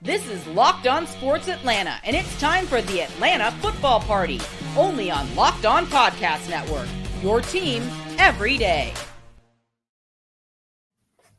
This is Locked On Sports Atlanta, and it's time for the Atlanta Football Party, only on Locked On Podcast Network, your team every day.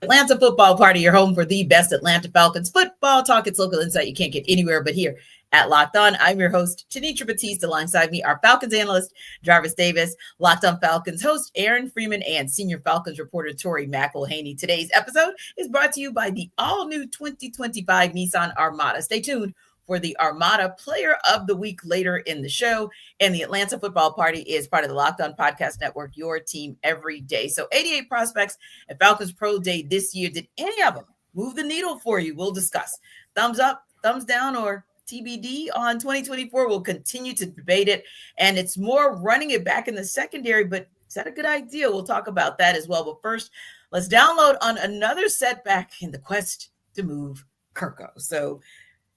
Atlanta Football Party, your home for the best Atlanta Falcons football talk. It's local insight you can't get anywhere but here at Locked On. I'm your host, Tenitra Batiste. Alongside me, our Falcons analyst, Jarvis Davis, Locked On Falcons host, Aaron Freeman, and senior Falcons reporter, Tory McElhaney. Today's episode is brought to you by the all-new 2025 Nissan Armada. Stay tuned for the Armada Player of the Week later in the show. And the Atlanta Football Party is part of the Locked On Podcast Network, your team every day. So 88 prospects at Falcons Pro Day this year. Did any of them move the needle for you? We'll discuss. Thumbs up, thumbs down, or TBD on 2024. We'll continue to debate it. And it's more running it back in the secondary, but is that a good idea? We'll talk about that as well. But first, let's download on another setback in the quest to move Kirko. So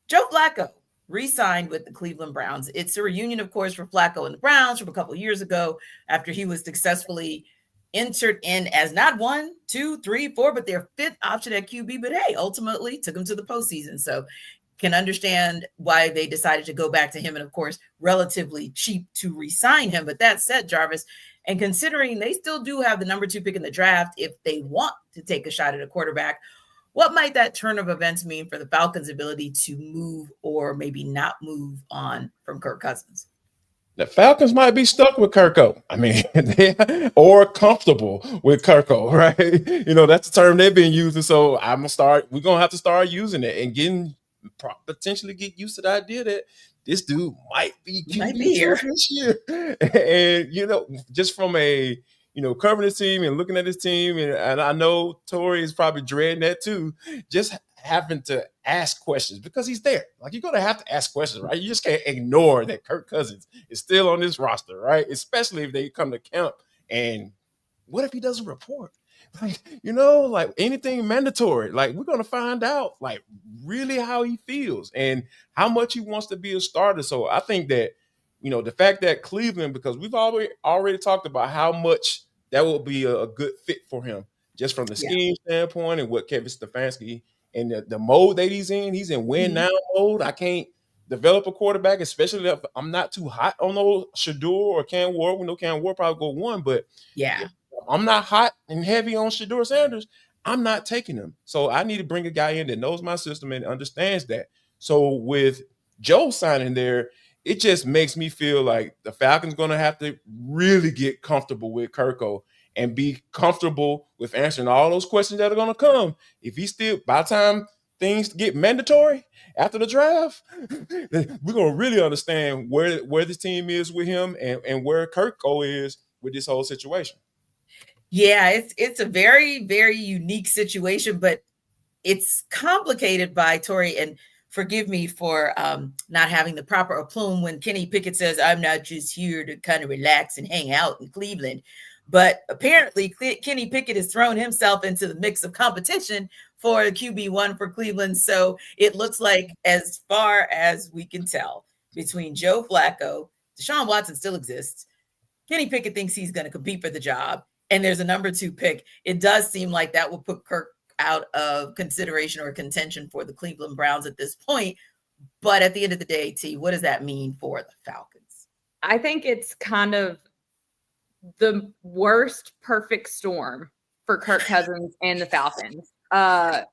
Joe Flacco re-signed with the Cleveland Browns. It's a reunion, of course, for Flacco and the Browns from a couple of years ago after he was successfully entered in as not 1, 2, 3, 4, but their fifth option at QB. But hey, ultimately took him to the postseason. So can understand why they decided to go back to him. And of course, relatively cheap to re-sign him. But that said, Jarvis, and considering they still do have the number 2 pick in the draft, if they want to take a shot at a quarterback, what might that turn of events mean for the Falcons' ability to move or maybe not move on from Kirk Cousins? The Falcons might be stuck with Kirko. I mean, or comfortable with Kirko, right? You know, that's the term they've been using. So we're going to have to start using it and potentially get used to the idea that this dude might be here this year. And, you know, just from a, covering his team and looking at his team, and I know Tory is probably dreading that too, just having to ask questions because he's there. Like, you're going to have to ask questions, right? You just can't ignore that Kirk Cousins is still on this roster, right? Especially if they come to camp and what if he doesn't report? Like, like anything mandatory, like we're going to find out like really how he feels and how much he wants to be a starter. So I think that, the fact that Cleveland, because we've already talked about how much that will be a good fit for him, just from the scheme standpoint and what Kevin Stefanski and the mode that he's in win now mode. I can't develop a quarterback, especially if I'm not too hot on those Shador or Cam Ward. We know Cam Ward probably go 1, but if I'm not hot and heavy on Shador Sanders, I'm not taking him. So I need to bring a guy in that knows my system and understands that. So with Joe signing there, it just makes me feel like the Falcons going to have to really get comfortable with Kirko and be comfortable with answering all those questions that are going to come. If he still, by the time things get mandatory after the draft, we're going to really understand where this team is with him and where Kirko is with this whole situation. Yeah, it's a very, very unique situation, but it's complicated by Tory, and forgive me for not having the proper aplomb when Kenny Pickett says, I'm not just here to kind of relax and hang out in Cleveland. But apparently Kenny Pickett has thrown himself into the mix of competition for QB1 for Cleveland. So it looks like, as far as we can tell, between Joe Flacco, Deshaun Watson still exists. Kenny Pickett thinks he's going to compete for the job, and there's a number 2 pick. It does seem like that will put Kirk out of consideration or contention for the Cleveland Browns at this point. But at the end of the day, T, what does that mean for the Falcons? I think it's kind of the worst perfect storm for Kirk Cousins and the Falcons.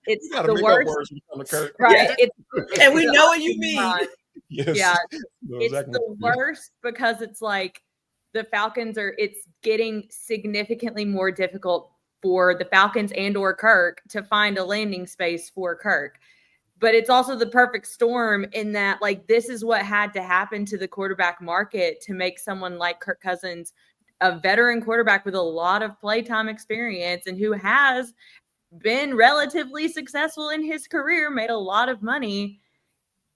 It's the worst, right? Yeah. And we know what you mean. Yes. Yeah, No, it's exactly. the worst because it's like the Falcons it's getting significantly more difficult for the Falcons and or Kirk to find a landing space for Kirk. But it's also the perfect storm in that, like, this is what had to happen to the quarterback market to make someone like Kirk Cousins a veteran quarterback with a lot of playtime experience and who has been relatively successful in his career, made a lot of money.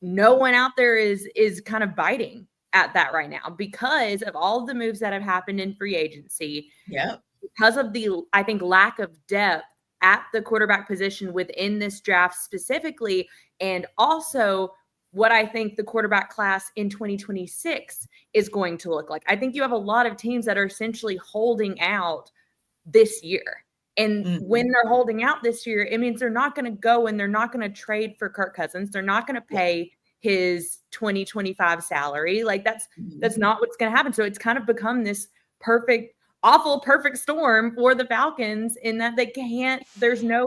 No one out there is kind of biting at that right now because of all of the moves that have happened in free agency. Yeah. Because of the, I think, lack of depth at the quarterback position within this draft specifically, and also what I think the quarterback class in 2026 is going to look like. I think you have a lot of teams that are essentially holding out this year. And when they're holding out this year, it means they're not going to go and they're not going to trade for Kirk Cousins. They're not going to pay his 2025 salary. Like that's not what's going to happen. So it's kind of become this awful perfect storm for the Falcons in that there's no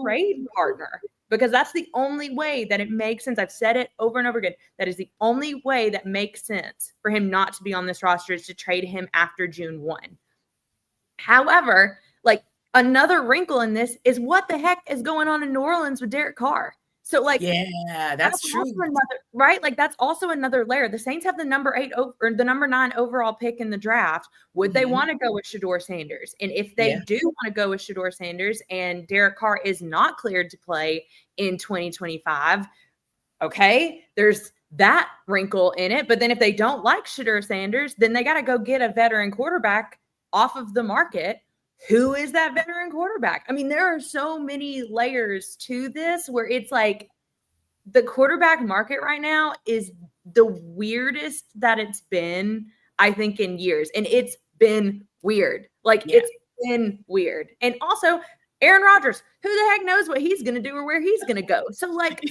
trade partner, because that's the only way that it makes sense. I've said it over and over again. That is the only way that makes sense for him not to be on this roster, is to trade him after June 1. However, like, another wrinkle in this is what the heck is going on in New Orleans with Derek Carr. So, like, yeah, that's true. Right? Like, that's also another layer. The Saints have the number 9 overall pick in the draft. Would they want to go with Shedeur Sanders? And if they do want to go with Shedeur Sanders and Derek Carr is not cleared to play in 2025, okay, there's that wrinkle in it. But then if they don't like Shedeur Sanders, then they got to go get a veteran quarterback off of the market. Who is that veteran quarterback? I mean, there are so many layers to this where it's like the quarterback market right now is the weirdest that it's been, I think, in years. And it's been weird. Like, it's been weird. And also, Aaron Rodgers, who the heck knows what he's going to do or where he's going to go? So, like,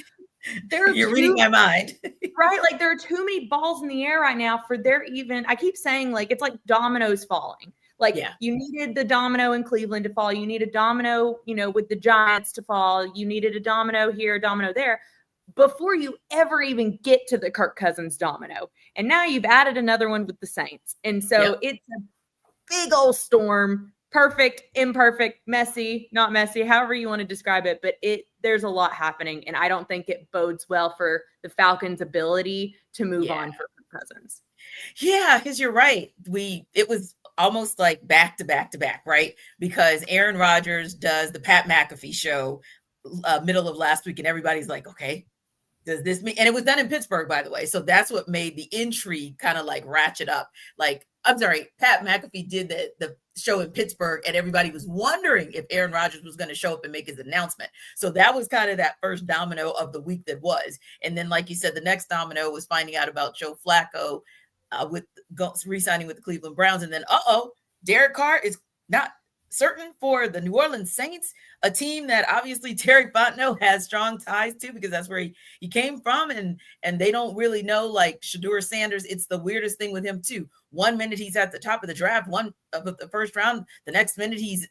you're reading my mind. Right? Like, there are too many balls in the air right now for I keep saying, like, it's like dominoes falling. Like, you needed the domino in Cleveland to fall. You need a domino, with the Giants to fall. You needed a domino here, a domino there, before you ever even get to the Kirk Cousins domino. And now you've added another one with the Saints. And so it's a big old storm. Perfect, imperfect, messy, not messy, however you want to describe it. But there's a lot happening. And I don't think it bodes well for the Falcons' ability to move on for Kirk Cousins. Yeah, because you're right. It was almost like back to back to back, right? Because Aaron Rodgers does the Pat McAfee show middle of last week, and everybody's like, okay, does this mean? And it was done in Pittsburgh, by the way. So that's what made the intrigue kind of like ratchet up. Like, I'm sorry, Pat McAfee did the show in Pittsburgh, and everybody was wondering if Aaron Rodgers was going to show up and make his announcement. So that was kind of that first domino of the week that was. And then, like you said, the next domino was finding out about Joe Flacco with re-signing with the Cleveland Browns. And then, Derek Carr is not certain for the New Orleans Saints, a team that obviously Terry Fontenot has strong ties to, because that's where he came from. And they don't really know, like, Shedeur Sanders. It's the weirdest thing with him too. 1 minute he's at the top of the draft, one of the first round. The next minute he's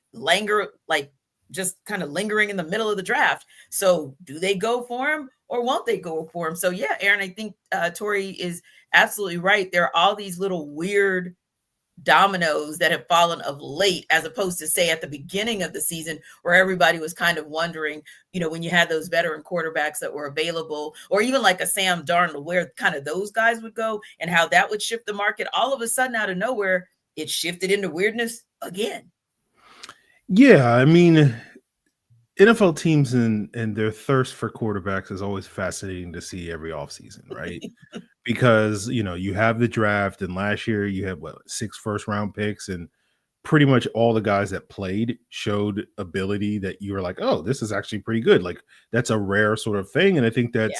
just kind of lingering in the middle of the draft. So do they go for him or won't they go for him? So yeah, Aaron, I think Tory is absolutely right. There are all these little weird dominoes that have fallen of late, as opposed to, say, at the beginning of the season, where everybody was kind of wondering, when you had those veteran quarterbacks that were available, or even like a Sam Darnold, where kind of those guys would go and how that would shift the market. All of a sudden, out of nowhere, it shifted into weirdness again. Yeah, I mean, NFL teams and their thirst for quarterbacks is always fascinating to see every offseason, right? Because, you have the draft, and last year you had 6 first-round picks, and pretty much all the guys that played showed ability that you were like, oh, this is actually pretty good. Like, that's a rare sort of thing, and I think that's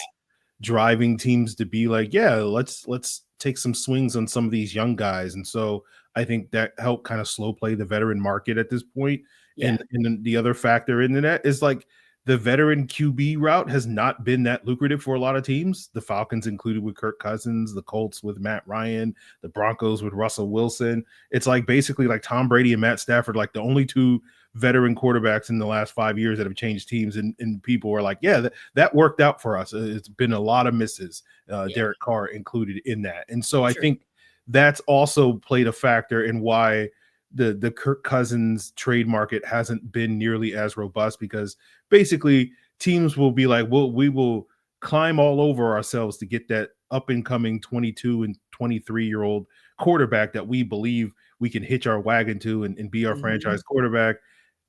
driving teams to be like, let's take some swings on some of these young guys. And so I think that helped kind of slow play the veteran market at this point. Yeah. And then the other factor in that is, like, the veteran QB route has not been that lucrative for a lot of teams. The Falcons included with Kirk Cousins, the Colts with Matt Ryan, the Broncos with Russell Wilson. It's like basically like Tom Brady and Matt Stafford, like the only 2 veteran quarterbacks in the last 5 years that have changed teams. And people were like, that worked out for us. It's been a lot of misses, Derek Carr included in that. And so I think that's also played a factor in why the Kirk Cousins trade market hasn't been nearly as robust, because basically teams will be like, well, we will climb all over ourselves to get that up and coming 22 and 23-year-old quarterback that we believe we can hitch our wagon to and be our franchise quarterback.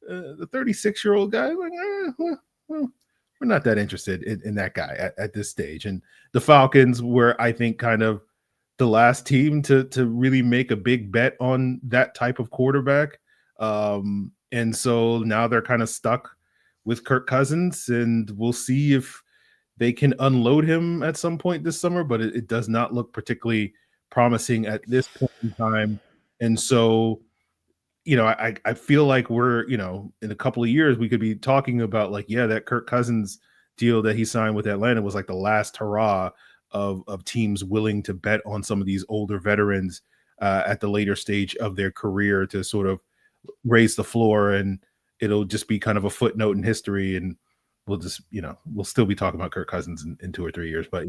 The 36-year-old guy, like, well, we're not that interested in that guy at this stage. And the Falcons were, I think, kind of the last team to really make a big bet on that type of quarterback. And so now they're kind of stuck with Kirk Cousins, and we'll see if they can unload him at some point this summer, but it does not look particularly promising at this point in time. And so, I feel like we're, in a couple of years, we could be talking about like, yeah, that Kirk Cousins deal that he signed with Atlanta was like the last hurrah of teams willing to bet on some of these older veterans at the later stage of their career to sort of raise the floor, and it'll just be kind of a footnote in history. And we'll just, we'll still be talking about Kirk Cousins in 2 or 3 years, but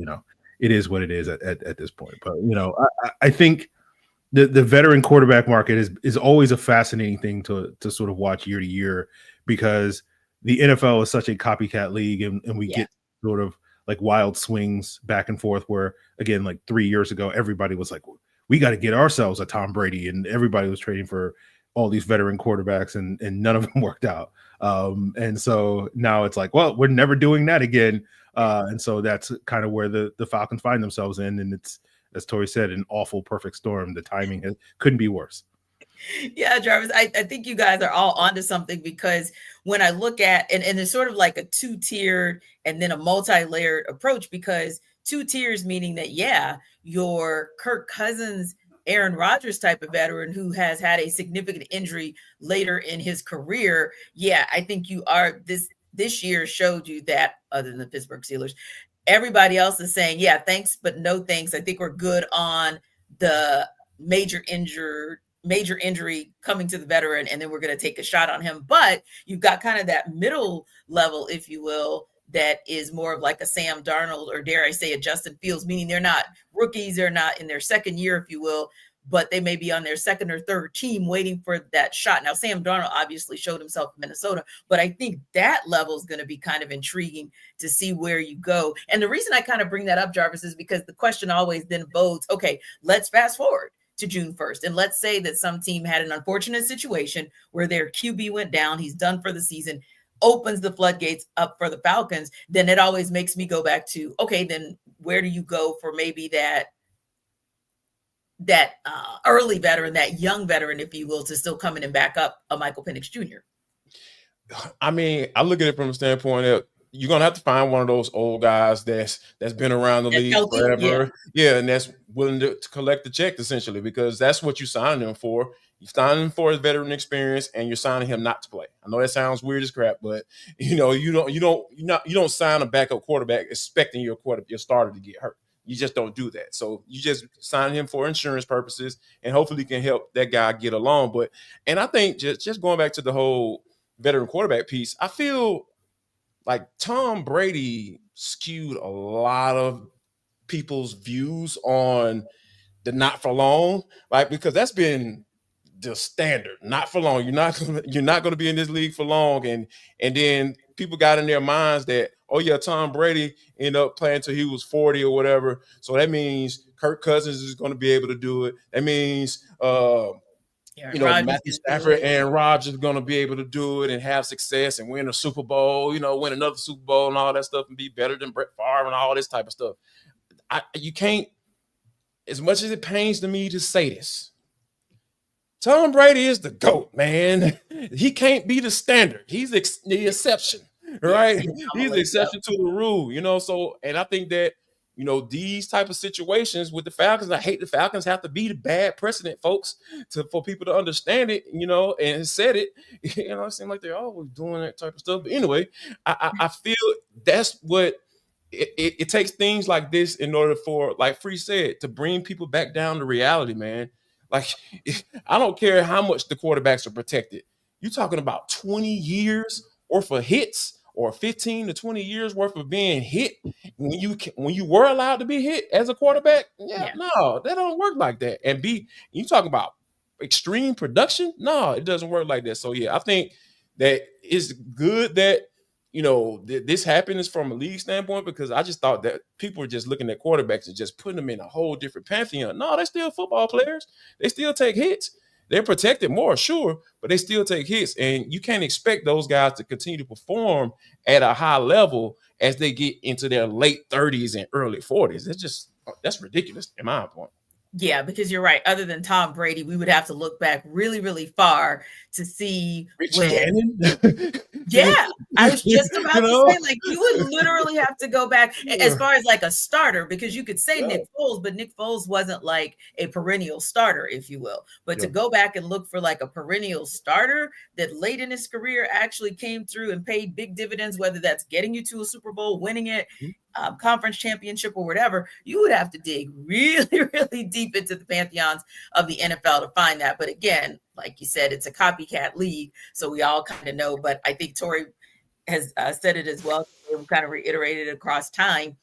it is what it is at this point. But, I think the veteran quarterback market is always a fascinating thing to sort of watch year to year, because the NFL is such a copycat league, and we get sort of like wild swings back and forth where, again, like 3 years ago, everybody was like, we got to get ourselves a Tom Brady, and everybody was trading for all these veteran quarterbacks, and none of them worked out. And so now it's like, well, we're never doing that again. And so that's kind of where the Falcons find themselves in. And it's, as Tory said, an awful perfect storm. The timing couldn't be worse. Yeah, Jarvis, I think you guys are all onto something, because when I look at, and it's sort of like a 2-tiered and then a multi-layered approach, because 2 tiers meaning that, your Kirk Cousins, Aaron Rodgers type of veteran who has had a significant injury later in his career. Yeah, I think you are this year showed you that, other than the Pittsburgh Steelers. Everybody else is saying, yeah, thanks, but no thanks. I think we're good on the major injury coming to the veteran, and then we're going to take a shot on him. But you've got kind of that middle level, if you will, that is more of like a Sam Darnold, or dare I say a Justin Fields, meaning they're not rookies, they're not in their second year, if you will, but they may be on their second or third team waiting for that shot. Now, Sam Darnold obviously showed himself in Minnesota, but I think that level is going to be kind of intriguing to see where you go. And the reason I kind of bring that up, Jarvis, is because the question always then bodes, okay, let's fast forward to June 1st. And let's say that some team had an unfortunate situation where their QB went down, he's done for the season, opens the floodgates up for the Falcons. Then it always makes me go back to, okay, then where do you go for maybe that early veteran, that young veteran, if you will, to still come in and back up a Michael Penix Jr.? I mean, I look at it from the standpoint of, you're gonna have to find one of those old guys that's been around the league forever, and that's willing to collect the check, essentially, because that's what you signing him for. You're signing him for his veteran experience, and you're signing him not to play. I know that sounds weird as crap, but you don't sign a backup quarterback expecting your starter to get hurt. You just don't do that. So you just sign him for insurance purposes, and hopefully can help that guy get along. And I think just going back to the whole veteran quarterback piece, I feel like Tom Brady skewed a lot of people's views on the not for long, like, because that's been the standard, not for long. You're not going to be in this league for long, and then people got in their minds that, oh yeah, Tom Brady ended up playing till he was 40 or whatever, so that means Kirk Cousins is going to be able to do it. That means Matthew Stafford and Rodgers are going to be able to do it and have success and win a Super Bowl, win another Super Bowl and all that stuff, and be better than Brett Favre and all this type of stuff. You can't, as much as it pains to me to say this, Tom Brady is the GOAT, man. He can't be the standard. He's the exception, right? He's the exception to the rule, So, and I think that, these type of situations with the Falcons, I hate the Falcons have to be the bad precedent, folks, for people to understand it, and said it. It seems like they're always doing that type of stuff. But anyway, I feel that's what it takes, things like this in order for, like Free said, to bring people back down to reality, man. Like, I don't care how much the quarterbacks are protected. You're talking about 20 years worth of hits, or 15 to 20 years worth of being hit when you were allowed to be hit as a quarterback. No, that don't work like that. And you talking about extreme production? No, it doesn't work like that. So yeah, I think that it's good that this happens from a league standpoint, because I just thought that people were just looking at quarterbacks and just putting them in a whole different pantheon. No, they're still football players. They still take hits. They're protected more, sure, but they still take hits. And you can't expect those guys to continue to perform at a high level as they get into their late 30s and early 40s. That's ridiculous in my point. Yeah, because you're right. Other than Tom Brady, we would have to look back really, really far to see Rich Gannon. Yeah, I was just about You to know? say, like, you would literally have to go back as far as like a starter, because you could say Yeah. Nick Foles, but Nick Foles wasn't like a perennial starter, if you will. But to go back and look for like a perennial starter that late in his career actually came through and paid big dividends, whether that's getting you to a Super Bowl, winning it, conference championship or whatever, you would have to dig really, really deep into the pantheons of the NFL to find that. But again, like you said, it's a copycat league, so we all kind of know. But I think Tory has said it as well. We've kind of reiterated it across time.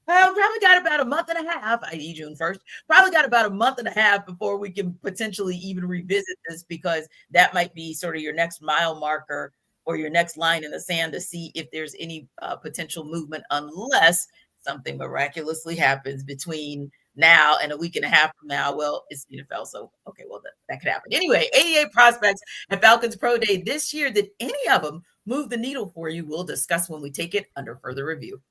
Well, probably got about a month and a half, i.e. June 1st, probably got about a month and a half before we can potentially even revisit this, because that might be sort of your next mile marker or your next line in the sand to see if there's any potential movement, unless something miraculously happens between now and a week and a half from now. Well, it's the NFL, so okay, well, that could happen. Anyway, 88 prospects at Falcons Pro Day this year. Did any of them move the needle for you? We'll discuss when we take it under further review.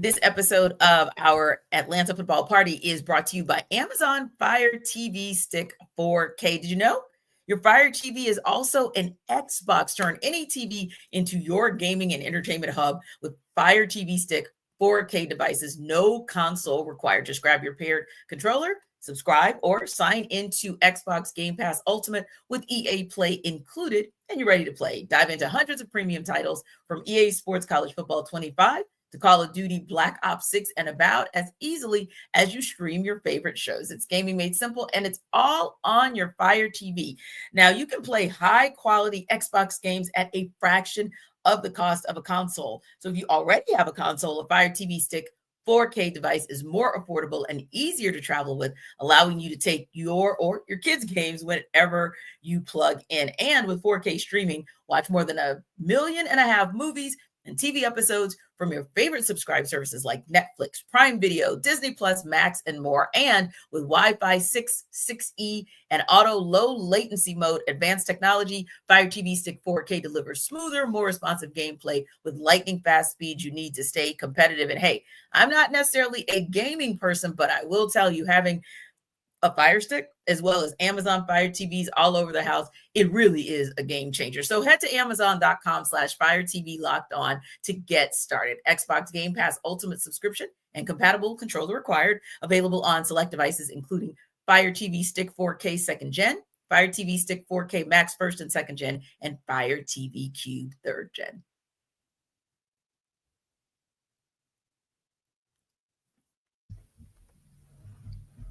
This episode of our Atlanta Football Party is brought to you by Amazon Fire TV Stick 4K. Did you know? Your Fire TV is also an Xbox. Turn any TV into your gaming and entertainment hub with Fire TV Stick 4K devices. No console required. Just grab your paired controller, subscribe, or sign into Xbox Game Pass Ultimate with EA Play included, and you're ready to play. Dive into hundreds of premium titles from EA Sports College Football 25 to Call of Duty Black Ops 6 and about as easily as you stream your favorite shows. It's gaming made simple, and it's all on your Fire TV. Now, you can play high-quality Xbox games at a fraction of the cost of a console. So if you already have a console, a Fire TV Stick 4K device is more affordable and easier to travel with, allowing you to take your or your kids' games whenever you plug in. And with 4K streaming, watch more than 1.5 million movies and TV episodes from your favorite subscribe services like Netflix, Prime Video, Disney Plus, Max, and more. And with Wi-Fi 6, 6E, and auto low latency mode, advanced technology, Fire TV Stick 4K delivers smoother, more responsive gameplay with lightning fast speeds you need to stay competitive. And hey, I'm not necessarily a gaming person, but I will tell you, having a Fire Stick as well as Amazon Fire TVs all over the house, it really is a game changer. So head to Amazon.com/Fire TV Locked On to get started. Xbox Game Pass Ultimate subscription and compatible controller required. Available on select devices, including Fire TV Stick 4K 2nd Gen, Fire TV Stick 4K Max 1st and 2nd Gen, and Fire TV Cube 3rd Gen.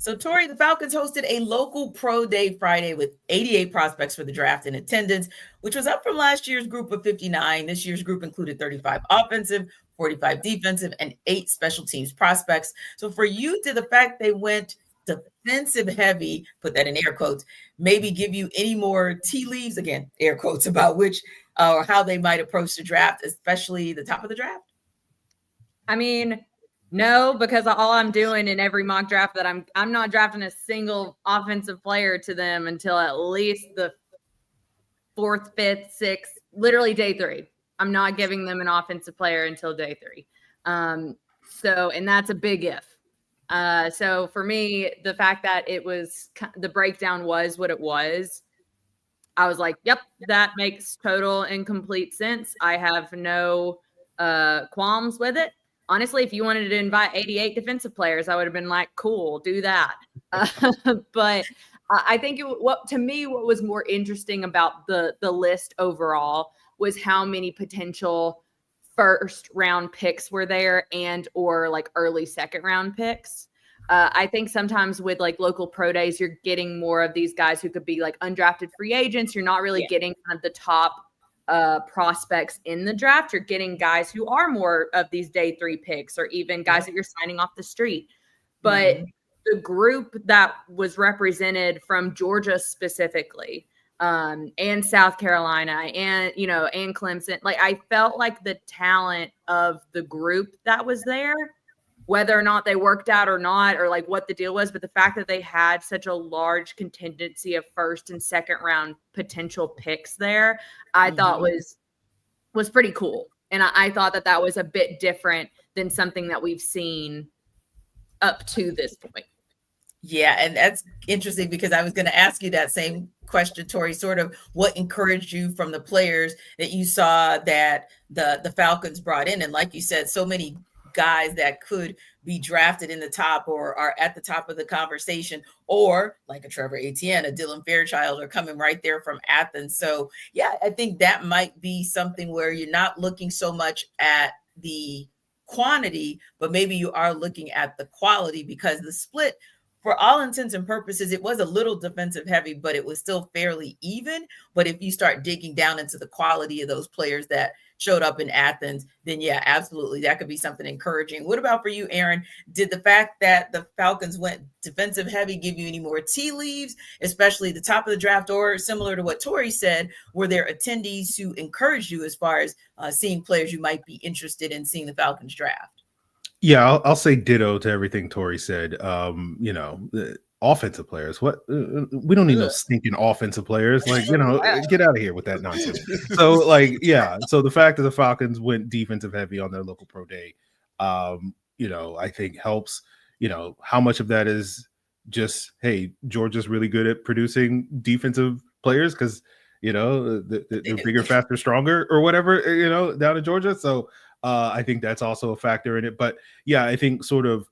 So, Tory, the Falcons hosted a local pro day Friday with 88 prospects for the draft in attendance, which was up from last year's group of 59. This year's group included 35 offensive, 45 defensive, and 8 special teams prospects. So for you, did the fact they went defensive heavy, put that in air quotes, maybe give you any more tea leaves, again, air quotes, about which or how they might approach the draft, especially the top of the draft? I mean, no, because all I'm doing in every mock draft that I'm not drafting a single offensive player to them until at least the 4th, 5th, 6th, literally day 3. I'm not giving them an offensive player until day 3. And that's a big if. So for me, the fact that the breakdown was what it was, I was like, yep, that makes total and complete sense. I have no qualms with it. Honestly, if you wanted to invite 88 defensive players, I would have been like, cool, do that. But I think what was more interesting about the list overall was how many potential first round picks were there and or like early second round picks. I think sometimes with like local pro days, you're getting more of these guys who could be like undrafted free agents. You're not really getting kind of the top prospects in the draft. You're getting guys who are more of these day 3 picks or even guys that you're signing off the street. But the group that was represented from Georgia specifically, and South Carolina and Clemson, like I felt like the talent of the group that was there, whether or not they worked out or not, or like what the deal was, but the fact that they had such a large contingency of 1st and 2nd round potential picks there, I thought was pretty cool. And I thought that was a bit different than something that we've seen up to this point. Yeah, and that's interesting because I was going to ask you that same question, Tori. Sort of what encouraged you from the players that you saw that the Falcons brought in, and like you said, so many guys that could be drafted in the top or are at the top of the conversation, or like a Trevor Etienne, a Dylan Fairchild, are coming right there from Athens. So yeah, I think that might be something where you're not looking so much at the quantity, but maybe you are looking at the quality, because the split, for all intents and purposes, it was a little defensive heavy, but it was still fairly even. But if you start digging down into the quality of those players that showed up in Athens, then yeah, absolutely, that could be something encouraging. What about for you, Aaron? Did the fact that the Falcons went defensive heavy give you any more tea leaves, especially the top of the draft, or similar to what Tori said, were there attendees who encouraged you as far as seeing players you might be interested in seeing the Falcons draft? Yeah, I'll say ditto to everything Tori said. Offensive players. What? We don't need no stinking offensive players. Like, get out of here with that nonsense. So, like, yeah. So the fact that the Falcons went defensive heavy on their local pro day, I think helps. How much of that is just, hey, Georgia's really good at producing defensive players because they're bigger, faster, stronger, or whatever. Down in Georgia. So. I think that's also a factor in it. But yeah, I think sort of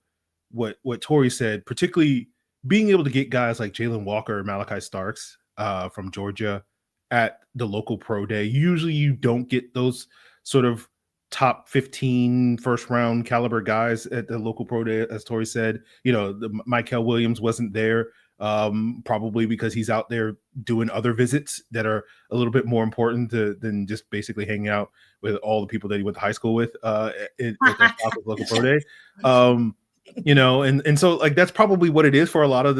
what Tori said, particularly being able to get guys like Jalen Walker or Malachi Starks from Georgia at the local pro day. Usually you don't get those sort of top 15 first round caliber guys at the local pro day, as Tori said. Michael Williams wasn't there. Probably because he's out there doing other visits that are a little bit more important than just basically hanging out with all the people that he went to high school with at the local pro day. And so like that's probably what it is for a lot of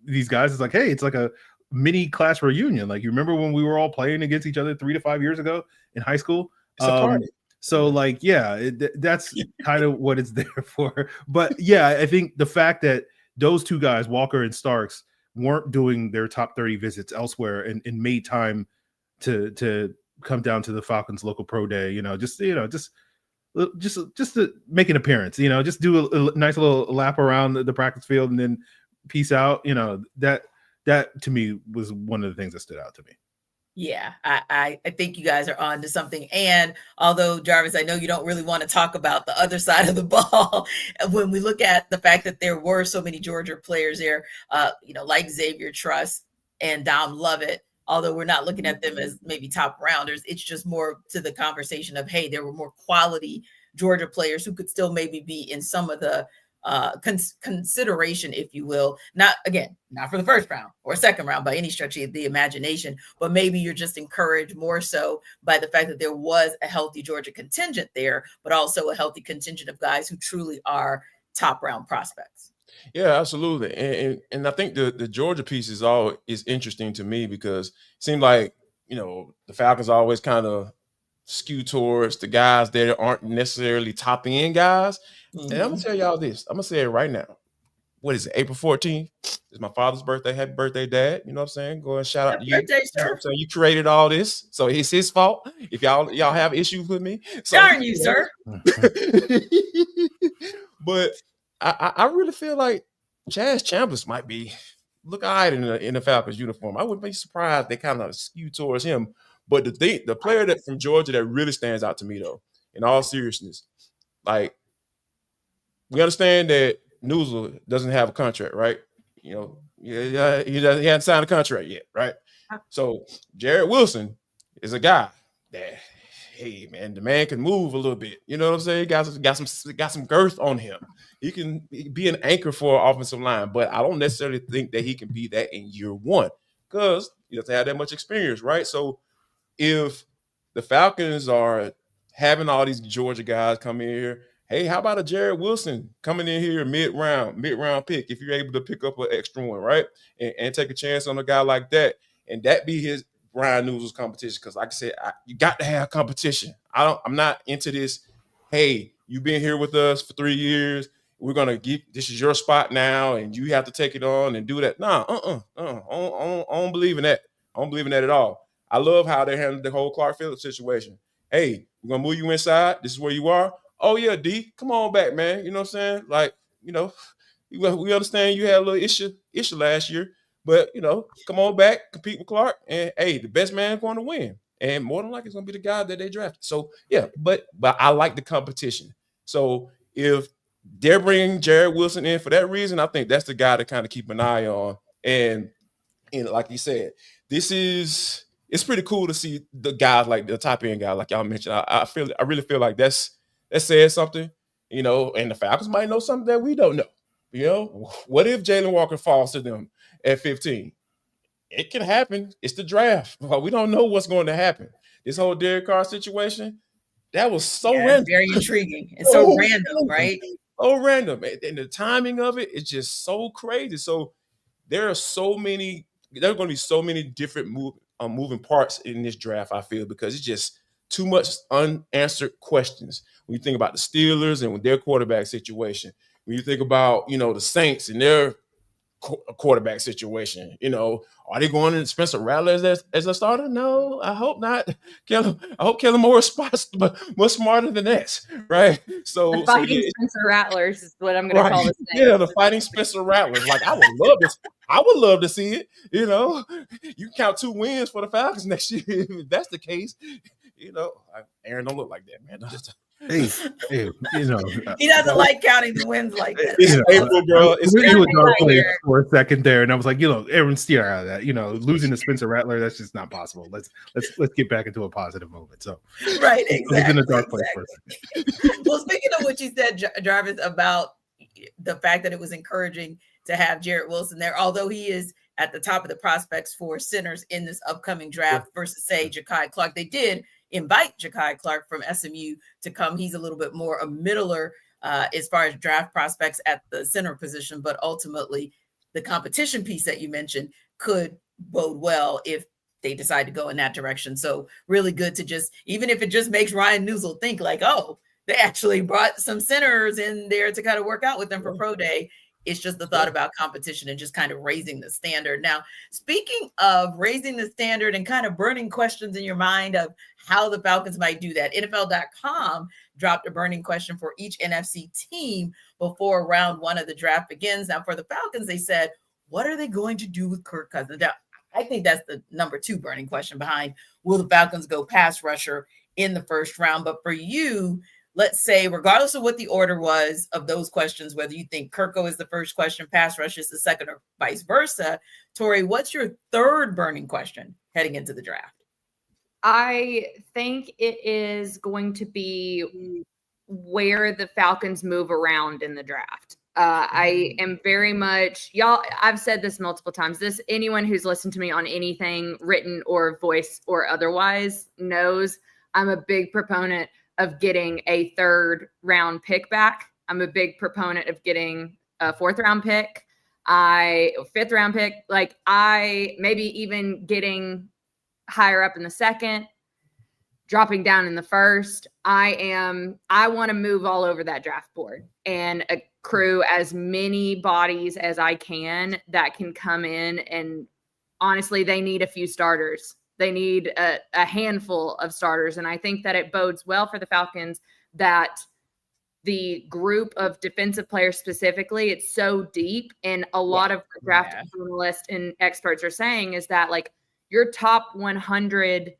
these guys. It's like, hey, it's like a mini class reunion. Like, you remember when we were all playing against each other 3 to 5 years ago in high school? It's a party. So like, yeah, that's kind of what it's there for. But yeah, I think the fact that those two guys, Walker and Starks, weren't doing their top 30 visits elsewhere and made time to come down to the Falcons local pro day, just to make an appearance, just do a nice little lap around the practice field and then peace out. That to me was one of the things that stood out to me. Yeah, I think you guys are on to something. And although, Jarvis, I know you don't really want to talk about the other side of the ball, when we look at the fact that there were so many Georgia players there, like Xavier Truss and Dom Lovett, although we're not looking at them as maybe top rounders, it's just more to the conversation of, hey, there were more quality Georgia players who could still maybe be in some of the consideration, if you will, not for the first round or second round by any stretch of the imagination, but maybe you're just encouraged more so by the fact that there was a healthy Georgia contingent there, but also a healthy contingent of guys who truly are top round prospects. Yeah, absolutely. And I think the Georgia piece is interesting to me because it seemed like, the Falcons always kind of skew towards the guys that aren't necessarily top end guys. Mm-hmm. And I'm gonna tell y'all this. I'm gonna say it right now. What is it? April 14th is my father's birthday. Happy birthday, Dad. You know what I'm saying? Go and shout out to you. Birthday, sir. You know what I'm saying? You created all this, so it's his fault. If y'all have issues with me, so, darn you, sir. But I really feel like Chaz Chambliss might look all right in the Falcons uniform. I wouldn't be surprised they kind of skew towards him. But the player that from Georgia that really stands out to me, though, in all seriousness, like, we understand that Newsel doesn't have a contract, right? He hasn't signed a contract yet, right? So Jarrett Wilson is a guy that, hey man, the man can move a little bit. You know what I'm saying? Got some girth on him. He can be an anchor for an offensive line, but I don't necessarily think that he can be that in year one because he doesn't have that much experience, right? So if the Falcons are having all these Georgia guys come in here, hey, how about a Jarrett Wilson coming in here mid-round pick if you're able to pick up an extra one, right? And take a chance on a guy like that. And that be his Brian Newsel's competition. Because like I said, you got to have competition. I'm not into this, hey, you've been here with us for 3 years. We're going to this is your spot now, and you have to take it on and do that. Nah, I don't believe in that. I don't believe in that at all. I love how they handled the whole Clark Phillips situation. Hey, we're going to move you inside. This is where you are. Oh, yeah, D, come on back, man. You know what I'm saying? Like, We understand you had a little issue last year, but come on back, compete with Clark, and hey, the best man going to win, and more than likely it's going to be the guy that they drafted. So yeah, but I like the competition. So if they're bringing Jarrett Wilson in for that reason, I think that's the guy to kind of keep an eye on. And like you said, it's pretty cool to see the guys like the top end guy, like y'all mentioned. I really feel like that says something, and the Falcons might know something that we don't know. What if Jalen Walker falls to them at 15? It can happen. It's the draft. We don't know what's going to happen. This whole Derek Carr situation, that was so random. Very intriguing. And so random, right? So random. And the timing of it is just so crazy. So there are going to be so many different moving parts in this draft, I feel, because it's just too much unanswered questions. When you think about the Steelers and with their quarterback situation, when you think about, the Saints and their quarterback situation, are they going to Spencer Rattler as a starter? No, I hope not. I hope Kellen Moore is much smarter than that, right? So the fighting Spencer Rattlers is what I'm going to call this thing. Yeah, the fighting Spencer Rattlers. Like I would love to see it. You count 2 wins for the Falcons next year. If that's the case, Aaron don't look like that, man. Hey, he doesn't like counting the wins like that. It's April, bro. It's April for a second there, and I was like, Aaron, steer out of that. Losing to Spencer Rattler, that's just not possible. Let's get back into a positive moment. So, right, exactly. He's in a dark place for a second. Well, speaking of what you said, Jarvis, about the fact that it was encouraging to have Jarrett Wilson there, although he is at the top of the prospects for centers in this upcoming draft versus, say, Ja'Kai Clark. They did invite Ja'Kai Clark from SMU to come. He's a little bit more a middler as far as draft prospects at the center position, but ultimately the competition piece that you mentioned could bode well if they decide to go in that direction. So really good to just, even if it just makes Ryan Newsel think like, oh, they actually brought some centers in there to kind of work out with them for pro day. It's just the thought about competition and just kind of raising the standard. Now, speaking of raising the standard and kind of burning questions in your mind of how the Falcons might do that, NFL.com dropped a burning question for each NFC team before round 1 of the draft begins. Now, for the Falcons, they said, what are they going to do with Kirk Cousins? Now, I think that's the number 2 burning question behind, will the Falcons go pass rusher in the first round? But for you, let's say, regardless of what the order was of those questions, whether you think Kirko is the first question, pass rush is the second, or vice versa, Tori, what's your third burning question heading into the draft? I think it is going to be where the Falcons move around in the draft. I am very much, I've said this multiple times. Anyone who's listened to me on anything written or voice or otherwise knows I'm a big proponent of getting a 3rd round pick back. I'm a big proponent of getting a 4th round pick, 5th round pick, maybe even getting higher up in the 2nd, dropping down in the 1st. I want to move all over that draft board and accrue as many bodies as I can that can come in. And honestly, they need a few starters. They need a handful of starters. And I think that it bodes well for the Falcons that the group of defensive players specifically, it's so deep. And a lot of draft analysts and experts are saying is that your top 100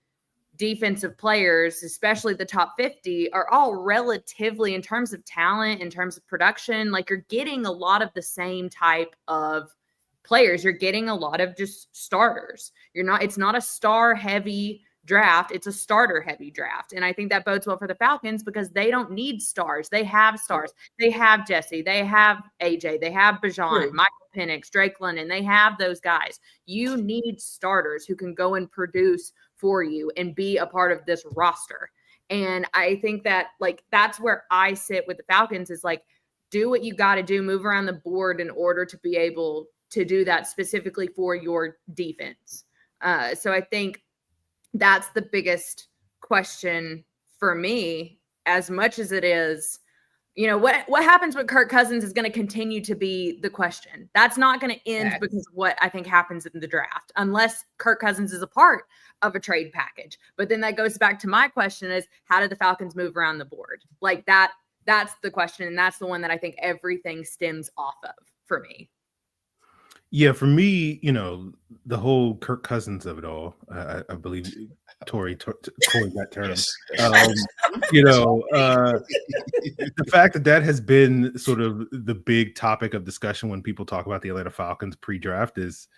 defensive players, especially the top 50, are all relatively, in terms of talent, in terms of production, you're getting a lot of the same type of players. You're getting a lot of just starters. It's not a star heavy draft. It's a starter heavy draft. And I think that bodes well for the Falcons because they don't need stars. They have stars. They have Jesse. They have AJ. They have Bajan, Michael Penix, Drake London. They have those guys. You need starters who can go and produce for you and be a part of this roster. And I think that that's where I sit with the Falcons is do what you got to do, move around the board in order to be able to do that specifically for your defense. So I think that's the biggest question for me, as much as it is, what happens with Kirk Cousins is going to continue to be the question. That's not going to end because of what I think happens in the draft, unless Kirk Cousins is a part of a trade package. But then that goes back to my question is, how did the Falcons move around the board? That's the question. And that's the one that I think everything stems off of. for me. Yeah, for me, the whole Kirk Cousins of it all, I believe Tory coined that term. Yes. The fact that has been sort of the big topic of discussion when people talk about the Atlanta Falcons pre-draft is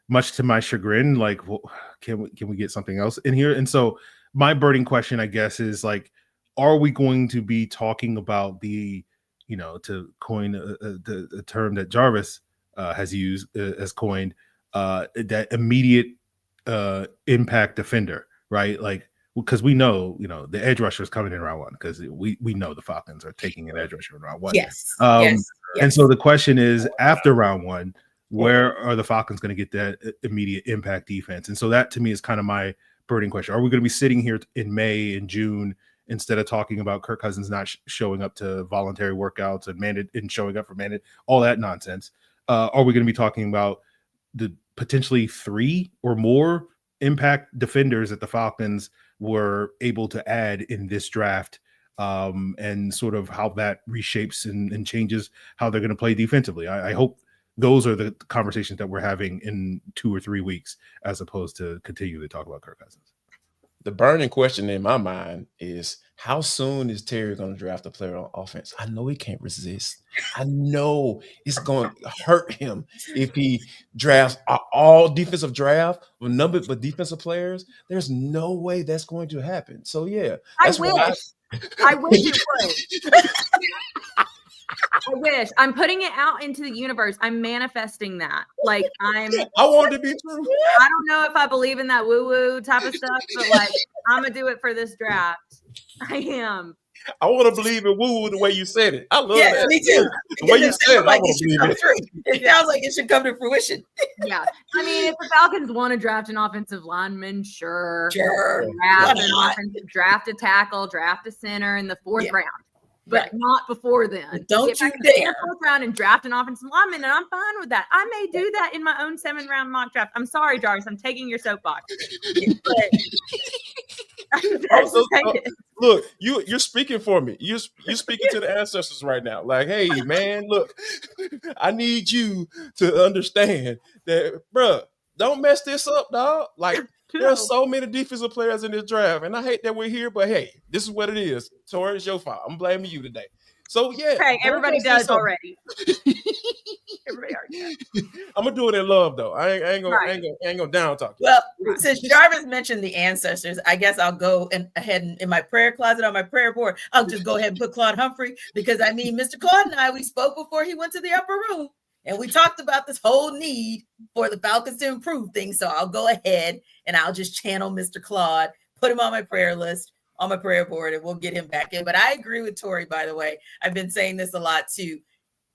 much to my chagrin. Like, well, can we get something else in here? And so my burning question, I guess, is like, are we going to be talking about the, to coin the term that Jarvis has coined, that immediate impact defender, right? Like, because we know, the edge rusher is coming in round one, because we know the Falcons are taking an edge rusher in round one. Yes. And so the question is, after round one, where are the Falcons going to get that immediate impact defense? And so that, to me, is kind of my burning question. Are we going to be sitting here in May and June instead of talking about Kirk Cousins not showing up to voluntary workouts and showing up for mandate, all that nonsense? Are we going to be talking about the potentially 3 or more impact defenders that the Falcons were able to add in this draft, and sort of how that reshapes and changes how they're going to play defensively? I hope those are the conversations that we're having in 2 or 3 weeks, as opposed to continue to talk about Kirk Cousins. The burning question in my mind is, how soon is Terry going to draft a player on offense? I know he can't resist. I know it's going to hurt him if he drafts all defensive draft with numbered but defensive players. There's no way that's going to happen. So yeah, that's I wish it would. I wish. I'm putting it out into the universe. I'm manifesting that. Like, I want it to be true. I don't know if I believe in that woo-woo type of stuff, but like, I'm gonna do it for this draft. I am. I want to believe in woo-woo the way you said it. I love that. Me too. The way you said it, I want to believe it. It sounds like it should come to fruition. Yeah. I mean, if the Falcons want to draft an offensive lineman, sure. Draft a tackle, draft a center in the 4th round. But not before then. Don't you dare. 4th round and draft an offensive lineman, and I'm fine with that. I may do that in my own 7-round mock draft. I'm sorry, Jarvis. I'm taking your soapbox. Look, you're speaking for me. You're speaking to the ancestors right now. Like, hey, man, look, I need you to understand that, bruh, don't mess this up, dog. Like, there's so many defensive players in this draft, and I hate that we're here, but hey, this is what it is. Tori, it's your fault. I'm blaming you today. So yeah, hey, everybody does already. Everybody already does. I'm gonna do it in love, though. I ain't gonna down talk you. Well, since Jarvis mentioned the ancestors, I guess I'll go ahead in my prayer closet on my prayer board. I'll just go ahead and put Claude Humphrey, because I mean, Mr. Claude and I, we spoke before he went to the upper room. And we talked about this whole need for the Falcons to improve things. So I'll go ahead and I'll just channel Mr. Claude, put him on my prayer list, on my prayer board, and we'll get him back in. But I agree with Tori, by the way. I've been saying this a lot too.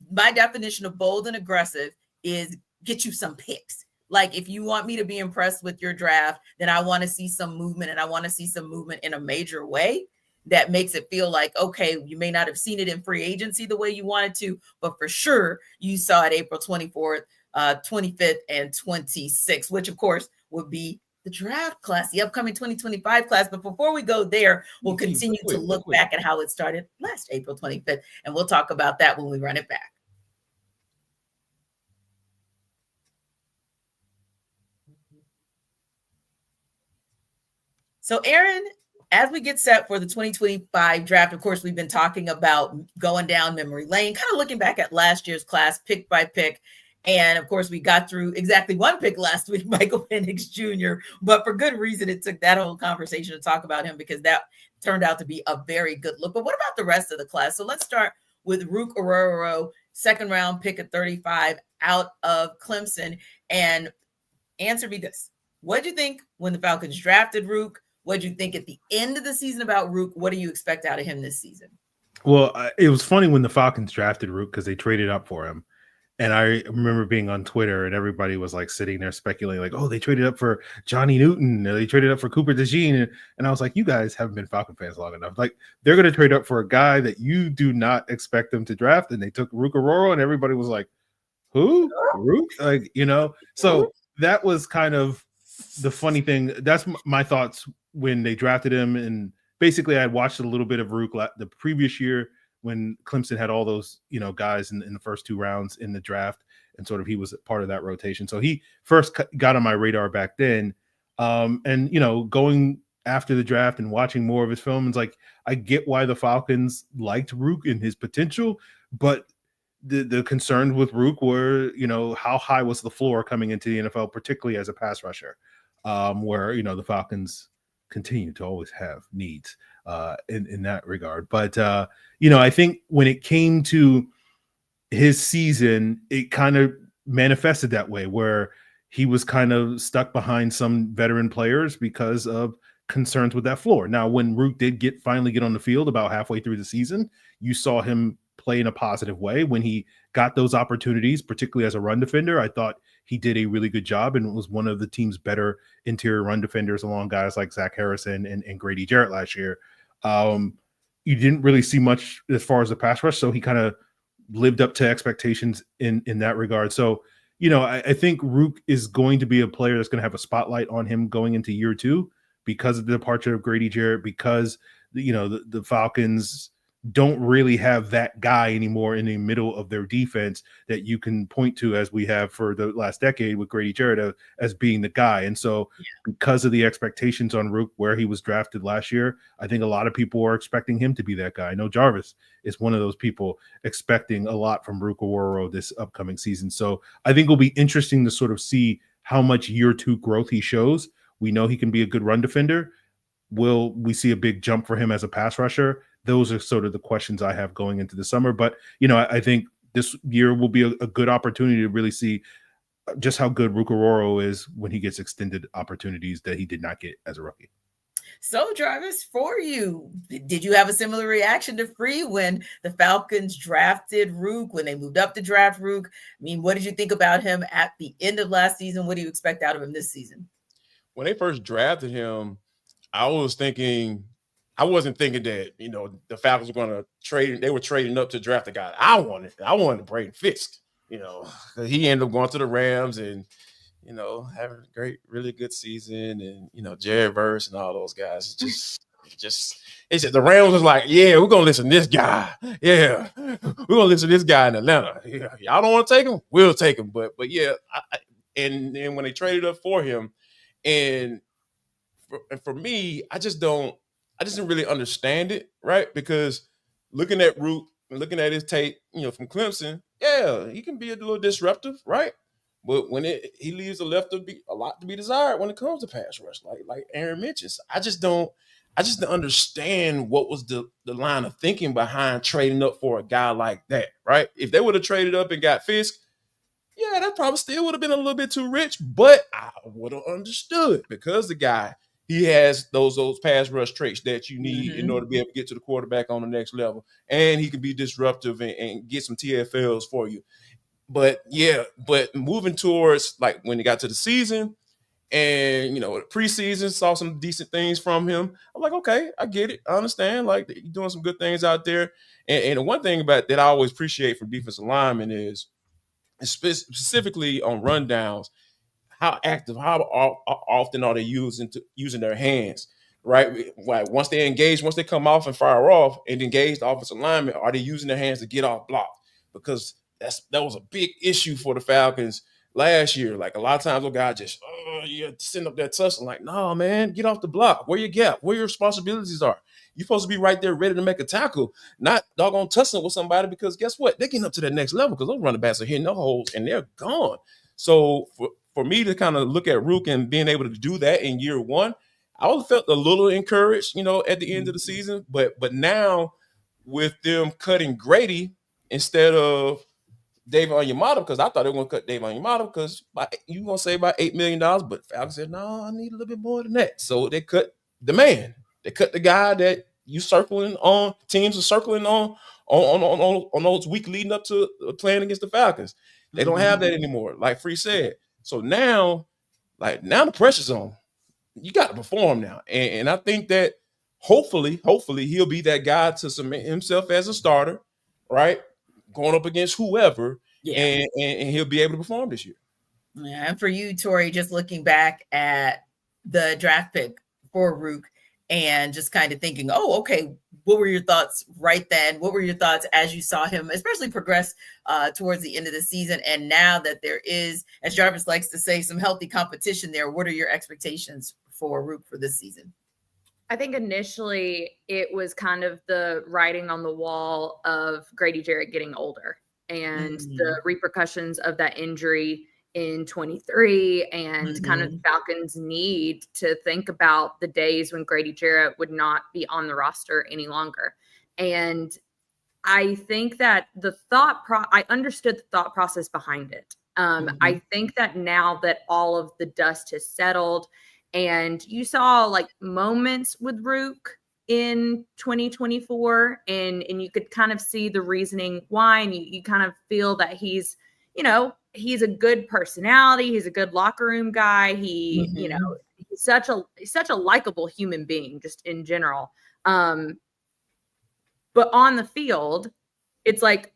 My definition of bold and aggressive is get you some picks. Like, if you want me to be impressed with your draft, then I want to see some movement, and I want to see some movement in a major way that makes it feel like, okay, you may not have seen it in free agency the way you wanted to, but for sure you saw it April 24th, 25th, and 26th, which of course would be the draft class, the upcoming 2025 class. But before we go there, we'll continue to look back at how it started last April 25th, and we'll talk about that when we run it back. So Aaron, as we get set for the 2025 draft, of course, we've been talking about going down memory lane, kind of looking back at last year's class, pick by pick. And of course, we got through exactly one pick last week, Michael Penix Jr., but for good reason. It took that whole conversation to talk about him, because that turned out to be a very good look. But what about the rest of the class? So let's start with Ruke Orhorhoro, 2nd round pick at 35 out of Clemson. And answer me this. What did you think when the Falcons drafted Ruke? What did you think at the end of the season about Ruke? What do you expect out of him this season? Well, it was funny when the Falcons drafted Ruke, because they traded up for him. And I remember being on Twitter, and everybody was like sitting there speculating, like, oh, they traded up for Johnny Newton, or they traded up for Cooper DeJean. And I was like, you guys haven't been Falcon fans long enough. Like, they're going to trade up for a guy that you do not expect them to draft. And they took Ruke Orhorhoro, and everybody was like, who? Ruke? Like, so that was kind of the funny thing. That's my thoughts when they drafted him. And basically, I watched a little bit of Ruke the previous year when Clemson had all those, guys in the first 2 rounds in the draft, and sort of he was part of that rotation. So he first got on my radar back then. And, going after the draft and watching more of his film, it's like, I get why the Falcons liked Ruke and his potential, but the concerns with Ruke were, how high was the floor coming into the NFL, particularly as a pass rusher, where, the Falcons continue to always have needs in that regard. But, I think when it came to his season, it kind of manifested that way, where he was kind of stuck behind some veteran players because of concerns with that floor. Now, when Ruke did finally get on the field about halfway through the season, you saw him play in a positive way. When he got those opportunities, particularly as a run defender, I thought he did a really good job and was one of the team's better interior run defenders, along guys like Zach Harrison and Grady Jarrett last year. You didn't really see much as far as the pass rush, so he kind of lived up to expectations in that regard. So, I think Ruke is going to be a player that's going to have a spotlight on him going into year 2 because of the departure of Grady Jarrett, because, the Falcons don't really have that guy anymore in the middle of their defense that you can point to, as we have for the last decade with Grady Jarrett as being the guy. And so because of the expectations on Ruke, where he was drafted last year, I think a lot of people are expecting him to be that guy. I know Jarvis is one of those people expecting a lot from Ruke Orhorhoro this upcoming season. So I think it'll be interesting to sort of see how much year 2 growth he shows. We know he can be a good run defender. Will we see a big jump for him as a pass rusher? Those are sort of the questions I have going into the summer. But, I think this year will be a good opportunity to really see just how good Ruke Orhorhoro is when he gets extended opportunities that he did not get as a rookie. So, Jarvis, for you, did you have a similar reaction to Free when the Falcons drafted Ruke, when they moved up to draft Ruke? I mean, what did you think about him at the end of last season? What do you expect out of him this season? When they first drafted him, I wasn't thinking that, the Falcons were going to trade. They were trading up to draft a guy I wanted Braden Fisk, he ended up going to the Rams and, having a really good season. And, Jared Verse and all those guys. It's the Rams was like, yeah, we're going to listen to this guy. Yeah, we're going to listen to this guy in Atlanta. Yeah, y'all don't want to take him? We'll take him. But yeah, and then when they traded up for him, and for me, I just didn't really understand it, right? Because looking at Ruke and looking at his tape, from Clemson, yeah, he can be a little disruptive, right? But when he leaves a lot to be desired when it comes to pass rush, like Aaron mentions. I just don't understand what was the line of thinking behind trading up for a guy like that, right? If they would have traded up and got Fisk, yeah, that probably still would have been a little bit too rich, but I would have understood because the guy, he has those pass rush traits that you need in order to be able to get to the quarterback on the next level. And he can be disruptive and get some TFLs for you. But moving towards like when he got to the season and, preseason, saw some decent things from him. I'm like, okay, I get it. I understand. Like, you're doing some good things out there. And the one thing about that I always appreciate from defensive linemen is specifically on rundowns, how active, how often are they using their hands, right? Like once they engage, once they come off and fire off and engage the offensive lineman, are they using their hands to get off block? Because that was a big issue for the Falcons last year. Like a lot of times, those guys just send up that tussle. Like, no, man, get off the block. Where your gap? Where your responsibilities are? You're supposed to be right there ready to make a tackle, not doggone tussling with somebody, because guess what? They're getting up to that next level because those running backs are hitting the holes and they're gone. So for me to kind of look at Ruke and being able to do that in year 1, I would have felt a little encouraged, at the end of the season. But now with them cutting Grady instead of David Onyemata, because I thought they were going to cut David Onyemata because you're going to save about $8 million. But Falcons said, no, I need a little bit more than that. So they cut the man. They cut the guy that teams are circling on those weeks leading up to playing against the Falcons. They don't have that anymore, like Free said. So now the pressure's on. You got to perform now. And I think that hopefully he'll be that guy to cement himself as a starter, right? Going up against whoever, and he'll be able to perform this year. Yeah, and for you, Tory, just looking back at the draft pick for Ruke and just kind of thinking, oh, okay, what were your thoughts right then? What were your thoughts as you saw him, especially progress towards the end of the season? And now that there is, as Jarvis likes to say, some healthy competition there, what are your expectations for Ruke for this season? I think initially it was kind of the writing on the wall of Grady Jarrett getting older and the repercussions of that injury in 23 and kind of the Falcons' need to think about the days when Grady Jarrett would not be on the roster any longer. And I think that I understood the thought process behind it. I think that now that all of the dust has settled and you saw like moments with Ruke in 2024 and you could kind of see the reasoning why, and you kind of feel that he's a good personality. He's a good locker room guy. He's such a likable human being just in general. But on the field, it's like,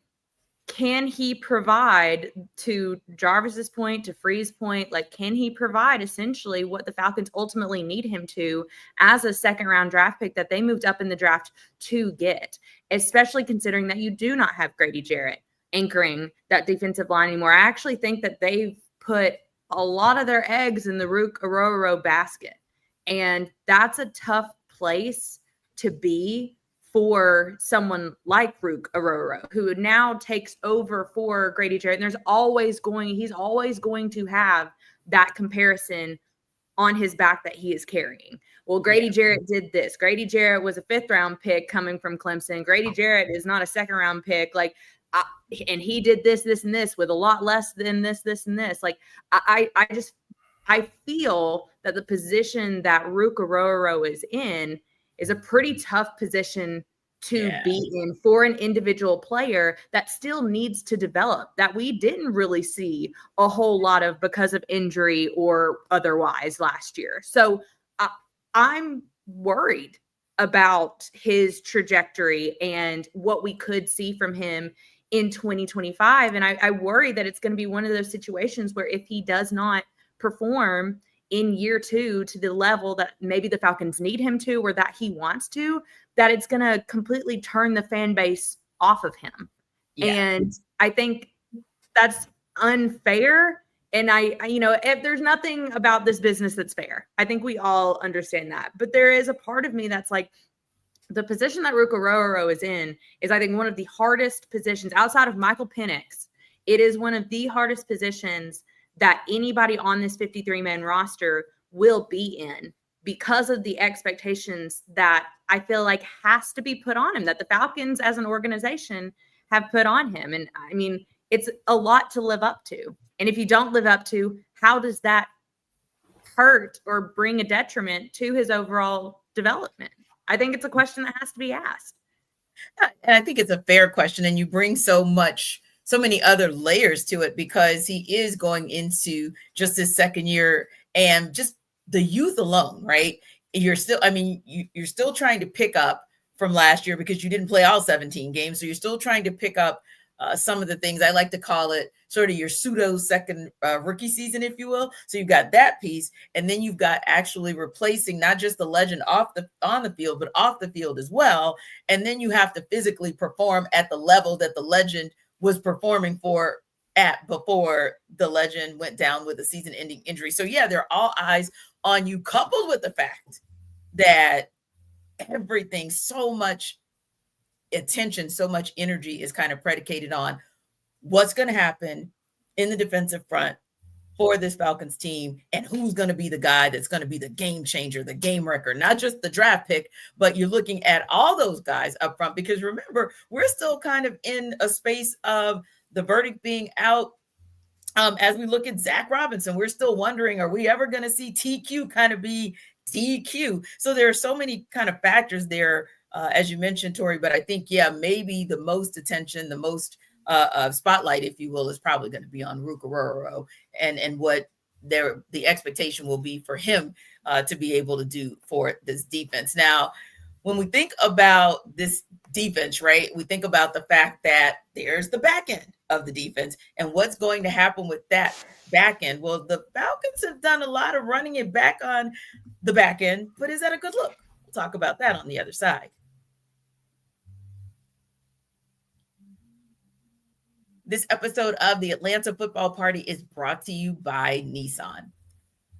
can he provide, to Jarvis's point, to Free's point, like, can he provide essentially what the Falcons ultimately need him to as a second-round draft pick that they moved up in the draft to get, especially considering that you do not have Grady Jarrett anchoring that defensive line anymore. I actually think that they've put a lot of their eggs in the Ruke Orhorhoro basket, and that's a tough place to be for someone like Ruke Orhorhoro, who now takes over for Grady Jarrett. And he's always going to have that comparison on his back that he is carrying. Well, Grady Jarrett did this. Grady Jarrett was a 5th-round pick coming from Clemson. Grady Jarrett is not a 2nd-round pick. And he did this, and this with a lot less than this, and this. Like, I feel that the position that Ruke Orhorhoro is in is a pretty tough position to be in for an individual player that still needs to develop, that we didn't really see a whole lot of because of injury or otherwise last year. So I'm worried about his trajectory and what we could see from him in 2025. And I worry that it's going to be one of those situations where if he does not perform in year 2 to the level that maybe the Falcons need him to, or that he wants to, that it's going to completely turn the fan base off of him. Yeah. And I think that's unfair. And if there's nothing about this business that's fair, I think we all understand that. But there is a part of me that's like, the position that Ruke Orhorhoro is in is, I think, one of the hardest positions outside of Michael Penix. It is one of the hardest positions that anybody on this 53-man roster will be in, because of the expectations that I feel like has to be put on him, that the Falcons as an organization have put on him. And I mean, it's a lot to live up to. And if you don't live up to, how does that hurt or bring a detriment to his overall development? I think it's a question that has to be asked. And I think it's a fair question. And you bring so many other layers to it, because he is going into just his 2nd year, and just the youth alone, right? You're still trying to pick up from last year because you didn't play all 17 games. So you're still trying to pick up some of the things. I like to call it sort of your pseudo second rookie season, if you will. So you've got that piece, and then you've got actually replacing not just the legend on the field, but off the field as well. And then you have to physically perform at the level that the legend was performing at before the legend went down with a season-ending injury. So yeah, there are all eyes on you, coupled with the fact that everything, so much attention, so much energy is kind of predicated on what's going to happen in the defensive front for this Falcons team, and who's going to be the guy that's going to be the game changer, the game wrecker, not just the draft pick, but you're looking at all those guys up front. Because remember, we're still kind of in a space of the verdict being out. As we look at Zach Robinson, we're still wondering, are we ever going to see TQ kind of be TQ? So there are so many kind of factors there, as you mentioned, Tori, but I think, maybe the most attention, the most spotlight, if you will, is probably going to be on Ruke Orhorhoro and what the expectation will be for him to be able to do for this defense. Now, when we think about this defense, right, we think about the fact that there's the back end of the defense and what's going to happen with that back end. Well, the Falcons have done a lot of running it back on the back end, but is that a good look? We'll talk about that on the other side. This episode of the Atlanta Football Party is brought to you by Nissan.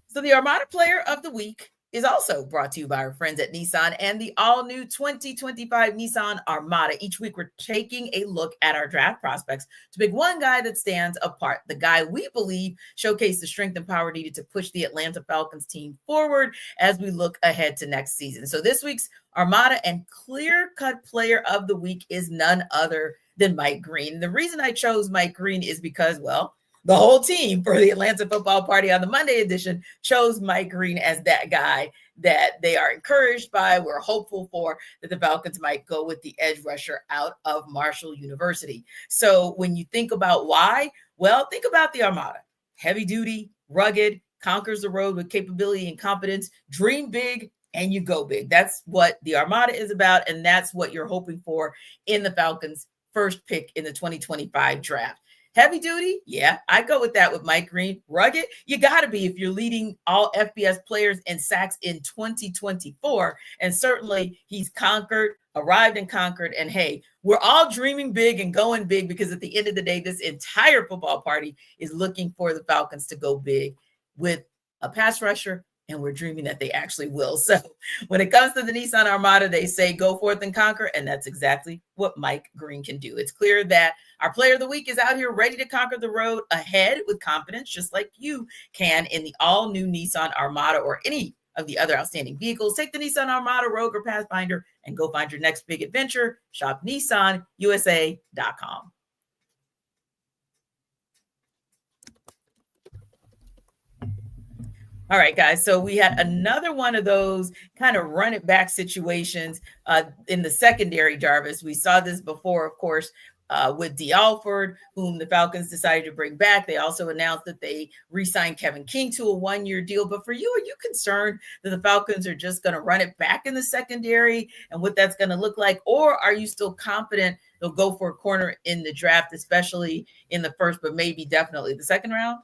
So the Armada Player of the Week is also brought to you by our friends at Nissan and the all-new 2025 Nissan Armada. Each week, we're taking a look at our draft prospects to pick one guy that stands apart, the guy we believe showcased the strength and power needed to push the Atlanta Falcons team forward as we look ahead to next season. So this week's Armada and clear-cut player of the week is none other than Mike Green. The reason I chose Mike Green is because, well, the whole team for the Atlanta Football Party on the Monday edition chose Mike Green as that guy that they are encouraged by. We're hopeful for that the Falcons might go with the edge rusher out of Marshall University. So when you think about why, well, think about the Armada. Heavy duty, rugged, conquers the road with capability and competence, dream big, and you go big. That's what the Armada is about, and that's what you're hoping for in the Falcons' first pick in the 2025 draft. Heavy duty, yeah, I go with that with Mike Green. Rugged, you got to be if you're leading all FBS players in sacks in 2024. And certainly he's arrived and conquered. And hey, we're all dreaming big and going big because at the end of the day, this entire football party is looking for the Falcons to go big with a pass rusher. And we're dreaming that they actually will. So when it comes to the Nissan Armada, they say go forth and conquer. And that's exactly what Mike Green can do. It's clear that our player of the week is out here ready to conquer the road ahead with confidence, just like you can in the all-new Nissan Armada or any of the other outstanding vehicles. Take the Nissan Armada, Rogue, or Pathfinder and go find your next big adventure. Shop NissanUSA.com. All right, guys. So we had another one of those kind of run it back situations in the secondary, Jarvis. We saw this before, of course, with D. Alford, whom the Falcons decided to bring back. They also announced that they re-signed Kevin King to a one-year deal. But for you, are you concerned that the Falcons are just going to run it back in the secondary and what that's going to look like? Or are you still confident they'll go for a corner in the draft, especially in the first, but maybe definitely the second round?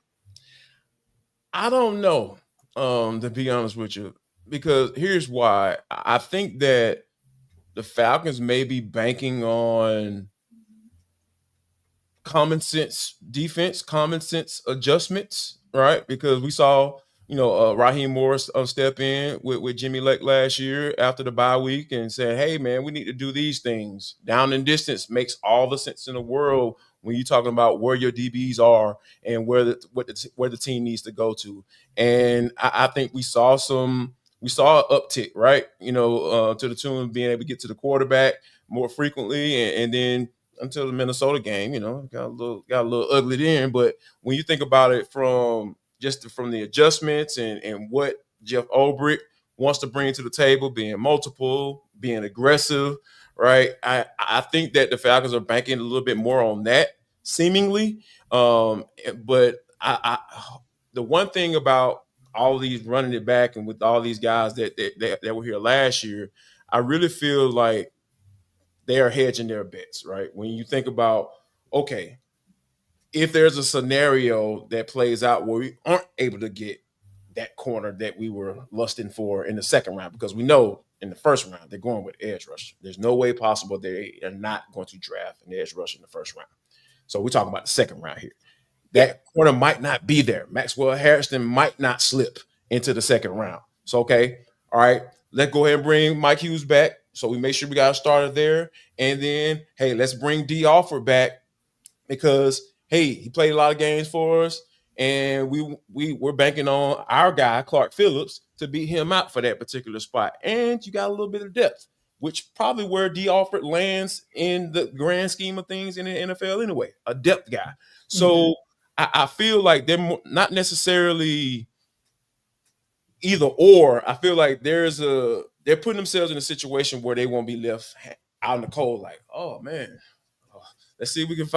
I don't know. To be honest with you, because here's why. I think that the Falcons may be banking on common sense defense, common sense adjustments, right? Because we saw, Raheem Morris step in with Jimmy Lake last year after the bye week and said, hey, man, we need to do these things. Down and distance makes all the sense in the world when you're talking about where your DBs are and where the team needs to go to. And I think we saw an uptick, right? To the tune of being able to get to the quarterback more frequently, and then until the Minnesota game, got a little ugly then. But when you think about it from the adjustments and what Jeff Ulbrich wants to bring to the table, being multiple, being aggressive, right? I think that the Falcons are banking a little bit more on that, seemingly. But the one thing about all these running it back and with all these guys that were here last year, I really feel like they are hedging their bets, right? When you think about, okay, if there's a scenario that plays out where we aren't able to get that corner that we were lusting for in the second round, because we know in the first round they're going with edge rusher. There's no way possible they are not going to draft an edge rusher in the first round. So we're talking about the second round here. That corner might not be there. Maxwell Harrison might not slip into the second round. So, okay, all right, let's go ahead and bring Mike Hughes back. So we make sure we got a starter there. And then, hey, let's bring D. Alford back because, hey, he played a lot of games for us. And we're banking on our guy, Clark Phillips, to beat him out for that particular spot. And you got a little bit of depth, which probably where D. Alford lands in the grand scheme of things in the NFL anyway, a depth guy. So I feel like they're not necessarily either or. I feel like they're putting themselves in a situation where they won't be left out in the cold like, oh, man, let's see if we can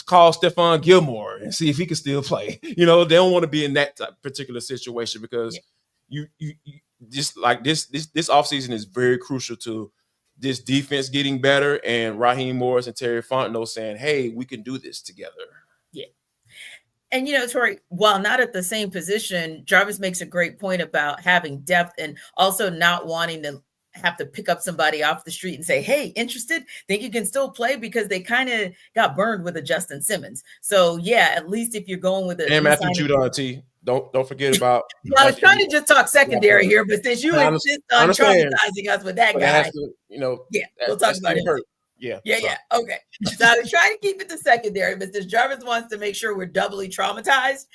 call Stephon Gilmore and see if he can still play. They don't want to be in that particular situation because you just like this offseason is very crucial to this defense getting better and Raheem Morris and Terry Fontenot saying, hey, we can do this together. Yeah. And, Tori, while not at the same position, Jarvis makes a great point about having depth and also not wanting to have to pick up somebody off the street and say, hey, interested? Think you can still play? Because they kind of got burned with a Justin Simmons. So yeah, at least if you're going with and Matthew Judon, T. Don't forget about. I was trying to just talk secondary here, but since you insist on traumatizing us with that guy, yeah, we'll talk about it. Yeah. Okay. So I was trying to keep it to secondary, but since Jarvis wants to make sure we're doubly traumatized,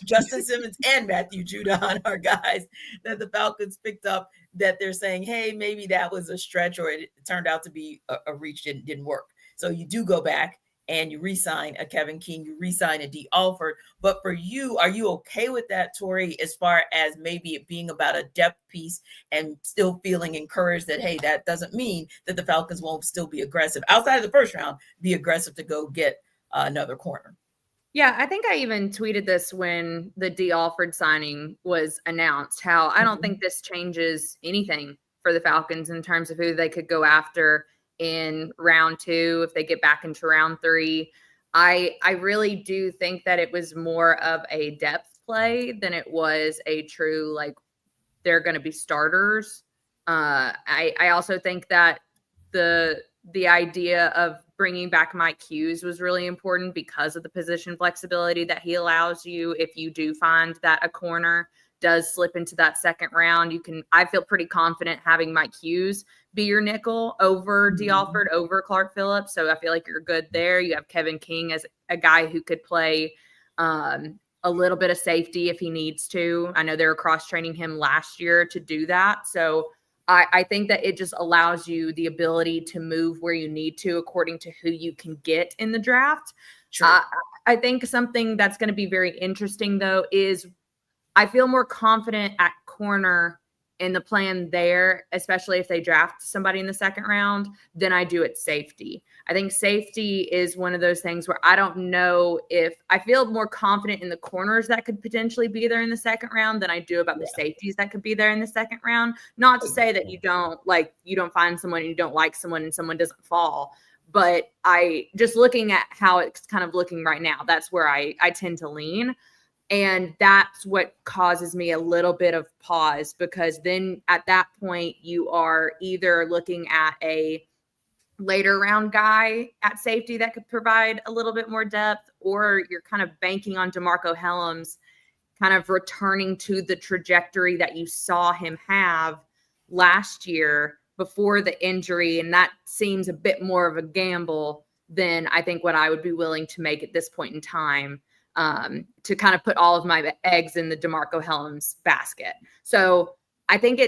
Justin Simmons and Matthew Judon are guys that the Falcons picked up that they're saying, hey, maybe that was a stretch or it turned out to be a reach and didn't work. So you do go back and you re-sign a Kevin King, you re-sign a D. Alford. But for you, are you okay with that, Tory, as far as maybe it being about a depth piece and still feeling encouraged that, hey, that doesn't mean that the Falcons won't still be aggressive outside of the first round, be aggressive to go get another corner? Yeah, I think I even tweeted this when the D. Alford signing was announced, how I don't think this changes anything for the Falcons in terms of who they could go after in round 2 if they get back into round 3. I really do think that it was more of a depth play than it was a true, like, they're going to be starters. I also think that the idea of bringing back Mike Hughes was really important because of the position flexibility that he allows you. If you do find that a corner does slip into that second round, I feel pretty confident having Mike Hughes be your nickel over D. Alford, over Clark Phillips. So I feel like you're good there. You have Kevin King as a guy who could play a little bit of safety if he needs to. I know they were cross-training him last year to do that. So I think that it just allows you the ability to move where you need to according to who you can get in the draft. Sure. I think something that's going to be very interesting, though, is I feel more confident at corner in the plan there, especially if they draft somebody in the second round, than I do at safety. I think safety is one of those things where I don't know if I feel more confident in the corners that could potentially be there in the second round than I do about the safeties that could be there in the second round. Not to say that you don't find someone and you don't like someone and someone doesn't fall. But I just looking at how it's kind of looking right now, that's where I tend to lean. And that's what causes me a little bit of pause, because then at that point you are either looking at a later round guy at safety that could provide a little bit more depth, or you're kind of banking on DeMarco Hellams kind of returning to the trajectory that you saw him have last year before the injury. And that seems a bit more of a gamble than I think what I would be willing to make at this point in time. To kind of put all of my eggs in the DeMarco Hellams basket. So I think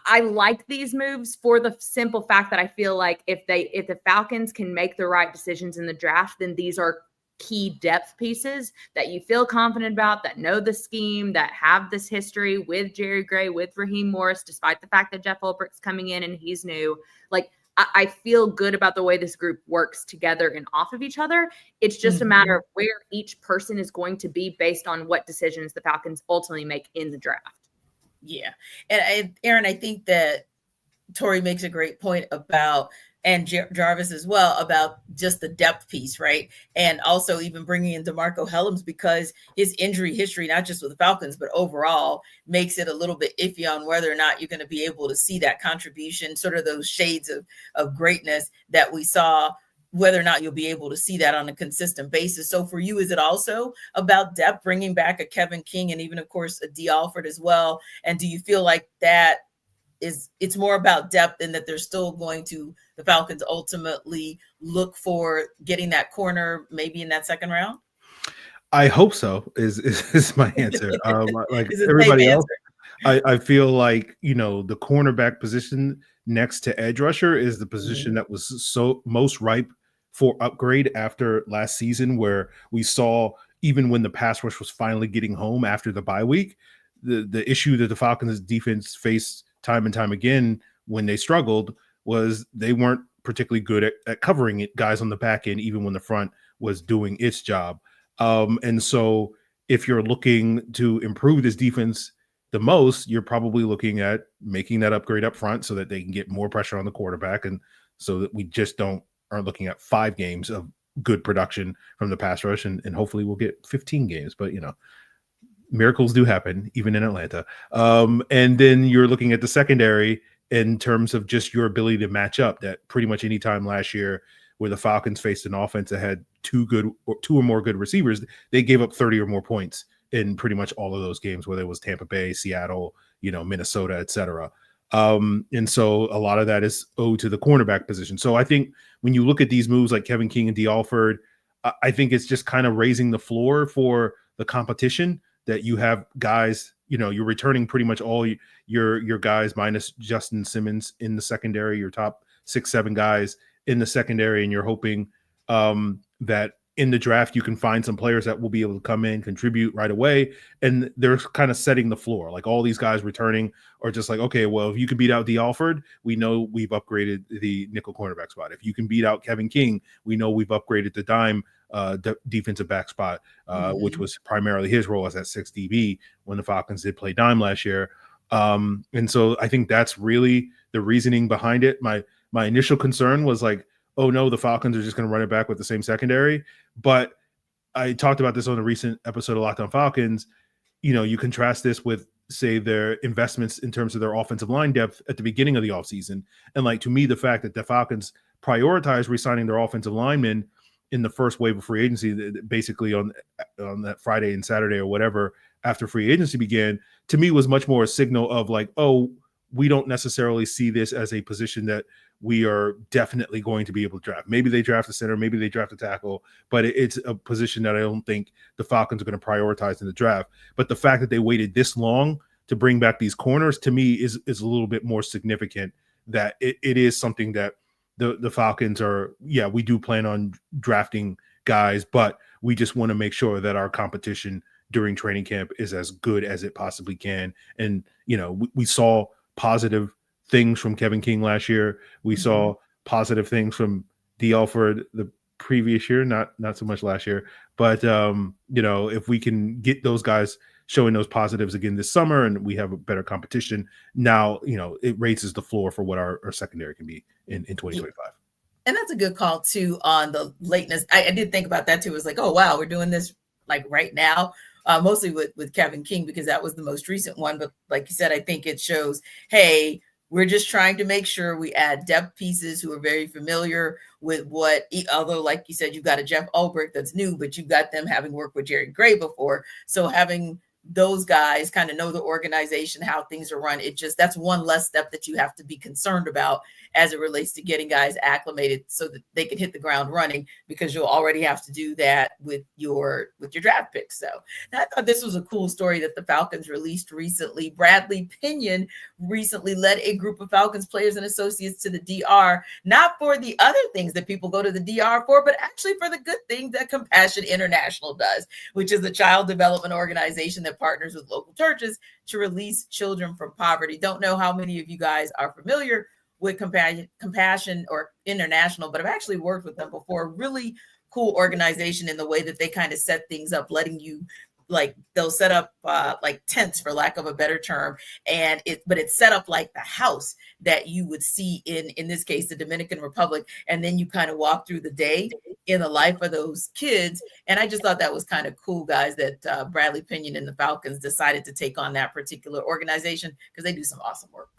I like these moves for the simple fact that I feel like if the Falcons can make the right decisions in the draft, then these are key depth pieces that you feel confident about, that know the scheme, that have this history with Jerry Gray, with Raheem Morris, despite the fact that Jeff Ulbricht's coming in and he's new. Like, I feel good about the way this group works together and off of each other. It's just a matter of where each person is going to be based on what decisions the Falcons ultimately make in the draft. Yeah. And Aaron, I think that Tory makes a great point about, and Jarvis as well, about just the depth piece, right? And also even bringing in DeMarco Hellams, because his injury history, not just with the Falcons, but overall, makes it a little bit iffy on whether or not you're going to be able to see that contribution, sort of those shades of greatness that we saw, whether or not you'll be able to see that on a consistent basis. So for you, is it also about depth, bringing back a Kevin King and even, of course, a D. Alford as well? And do you feel like that it's more about depth, and that they're still going to, the Falcons ultimately look for getting that corner maybe in that second round? I hope so is my answer. Like everybody else, I feel like, the cornerback position next to edge rusher is the position that was so most ripe for upgrade after last season, where we saw, even when the pass rush was finally getting home after the bye week, the issue that the Falcons defense faced time and time again when they struggled was they weren't particularly good at covering it, guys on the back end, even when the front was doing its job. And so if you're looking to improve this defense the most, you're probably looking at making that upgrade up front so that they can get more pressure on the quarterback, and so that we just aren't looking at 5 games of good production from the pass rush, and hopefully we'll get 15 games. But miracles do happen even in Atlanta. And then you're looking at the secondary in terms of just your ability to match up. That pretty much any time last year where the Falcons faced an offense that had two or more good receivers, they gave up 30 or more points in pretty much all of those games, whether it was Tampa Bay, Seattle, Minnesota, etc. And so a lot of that is owed to the cornerback position. So I think when you look at these moves like Kevin King and D. Alford, I think it's just kind of raising the floor for the competition, that you have guys, you're returning pretty much all your guys minus Justin Simmons in the secondary, your top 6-7 guys in the secondary, and you're hoping that in the draft you can find some players that will be able to come in, contribute right away, and they're kind of setting the floor. Like all these guys returning are just like, okay, well, if you can beat out D. Alford, we know we've upgraded the nickel cornerback spot. If you can beat out Kevin King, we know we've upgraded the dime defensive back spot, which was primarily his role as that 6 DB when the Falcons did play dime last year. And so I think that's really the reasoning behind it. My initial concern was like, oh no, the Falcons are just going to run it back with the same secondary. But I talked about this on a recent episode of Locked On Falcons. You contrast this with, say, their investments in terms of their offensive line depth at the beginning of the offseason. And like, to me, the fact that the Falcons prioritized re-signing their offensive linemen in the first wave of free agency, basically on that Friday and Saturday or whatever, after free agency began, to me was much more a signal of like, oh, we don't necessarily see this as a position that we are definitely going to be able to draft. Maybe they draft a center, maybe they draft a tackle, but it's a position that I don't think the Falcons are going to prioritize in the draft. But the fact that they waited this long to bring back these corners, to me, is a little bit more significant, that it is something that the Falcons are, we do plan on drafting guys, but we just want to make sure that our competition during training camp is as good as it possibly can. And, we saw positive things from Kevin King last year. We saw positive things from D. Alford the previous year, not so much last year. But, if we can get those guys showing those positives again this summer and we have a better competition, now, it raises the floor for what our secondary can be in 2025. And that's a good call too on the lateness. I did think about that too. It was like, oh, wow, we're doing this like right now. Mostly with Kevin King, because that was the most recent one. But like you said, I think it shows, hey, we're just trying to make sure we add depth pieces who are very familiar with although like you said, you've got a Jeff Ulbrich that's new, but you've got them having worked with Jerry Gray before. So having those guys kind of know the organization, how things are run, that's one less step that you have to be concerned about as it relates to getting guys acclimated so that they can hit the ground running, because you'll already have to do that with your draft picks. So I thought this was a cool story that the Falcons released recently. Bradley Pinion recently led a group of Falcons players and associates to the DR, not for the other things that people go to the DR for, but actually for the good thing that Compassion International does, which is a child development organization that partners with local churches to release children from poverty. Don't know how many of you guys are familiar with Compassion or International, but I've actually worked with them before. Really cool organization in the way that they kind of set things up, letting you, like, they'll set up like tents, for lack of a better term, but it's set up like the house that you would see in this case, the Dominican Republic, and then you kind of walk through the day in the life of those kids. And I just thought that was kind of cool, guys, that Bradley Pinion and the Falcons decided to take on that particular organization, because they do some awesome work.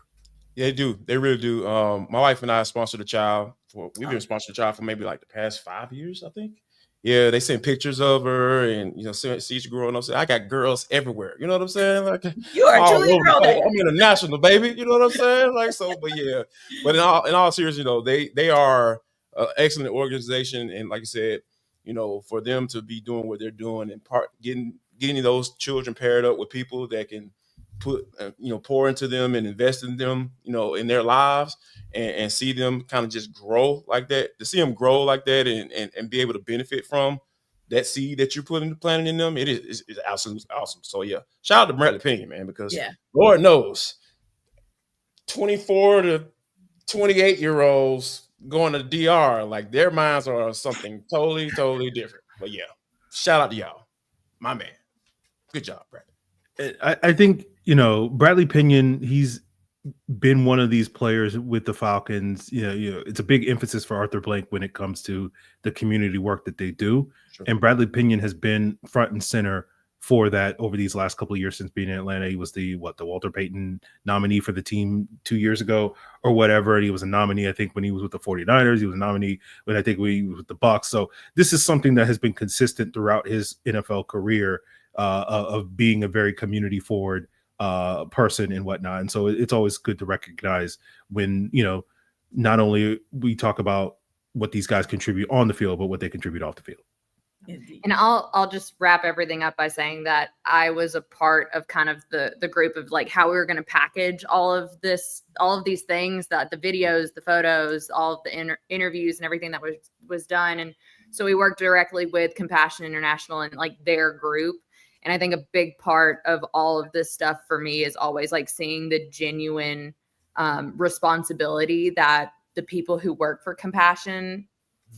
Yeah, they do. They really do. My wife and I sponsored a child. We've been sponsoring a child for maybe like the past 5 years, I think. Yeah, they sent pictures of her and, see her growing up. So I got girls everywhere. You know what I'm saying? Like, you are truly a girl. I'm international, baby. You know what I'm saying? Like, so, but yeah. But in all seriousness, they are an excellent organization. And like I said, for them to be doing what they're doing and getting those children paired up with people that can pour into them and invest in them, in their lives, and see them kind of just grow like that, to see them grow like that and be able to benefit from that seed that you're planting in them. It's absolutely awesome. So yeah, shout out to Bradley Pinion, man, because Lord knows 24 to 28-year-olds going to DR, like their minds are something totally, totally different. But yeah, shout out to y'all, my man. Good job, Bradley. I think, Bradley Pinion, he's been one of these players with the Falcons. It's a big emphasis for Arthur Blank when it comes to the community work that they do. Sure. And Bradley Pinion has been front and center for that over these last couple of years since being in Atlanta. He was the Walter Payton nominee for the team 2 years ago or whatever. And he was a nominee, I think, when he was with the 49ers. He was a nominee when I think he was with the Bucs. So this is something that has been consistent throughout his NFL career, of being a very community forward person and whatnot. And so it's always good to recognize when, not only we talk about what these guys contribute on the field, but what they contribute off the field. Indeed. And I'll just wrap everything up by saying that I was a part of kind of the group of like how we were going to package all of these things, that the videos, the photos, all of the interviews and everything that was done. And so we worked directly with Compassion International and like their group. And I think a big part of all of this stuff for me is always like seeing the genuine responsibility that the people who work for Compassion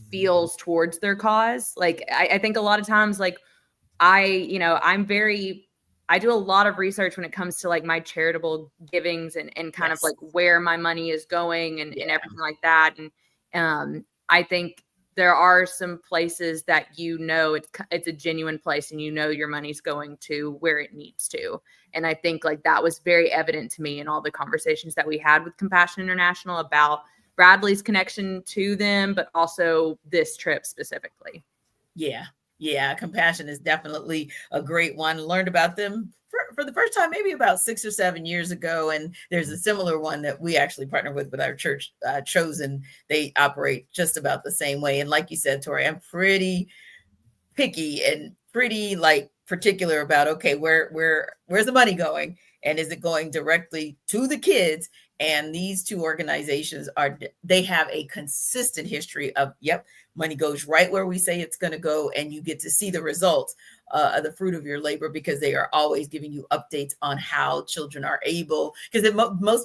feels towards their cause. Like, I think a lot of times, like I do a lot of research when it comes to like my charitable givings and kind Yes. of like where my money is going and everything like that. And I think there are some places that, it's a genuine place and your money's going to where it needs to. And I think like that was very evident to me in all the conversations that we had with Compassion International about Bradley's connection to them, but also this trip specifically. Yeah. Compassion is definitely a great one. Learned about them for the first time, maybe about 6 or 7 years ago. And there's a similar one that we actually partner with our church, Chosen. They operate just about the same way. And like you said, Tori, I'm pretty picky and pretty like particular about, okay, where's the money going? And is it going directly to the kids? And these two organizations they have a consistent history of, money goes right where we say it's going to go. And you get to see the results of the fruit of your labor, because they are always giving you updates on how children are able, because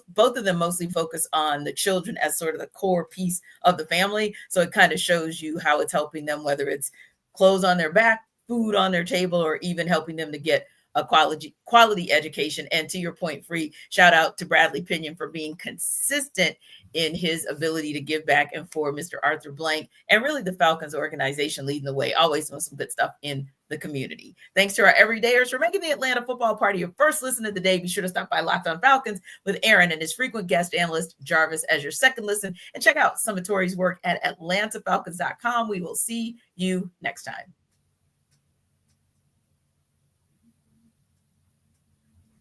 both of them mostly focus on the children as sort of the core piece of the family. So it kind of shows you how it's helping them, whether it's clothes on their back, food on their table, or even helping them to get a quality education. And to your point, Free, shout out to Bradley Pinion for being consistent in his ability to give back, and for Mr. Arthur Blank and really the Falcons organization leading the way, always doing some good stuff in the community. Thanks to our everydayers for making the Atlanta Football Party your first listen of the day. Be sure to stop by Locked On Falcons with Aaron and his frequent guest analyst Jarvis as your second listen, and check out some of Tori's work at atlantafalcons.com. We will see you next time.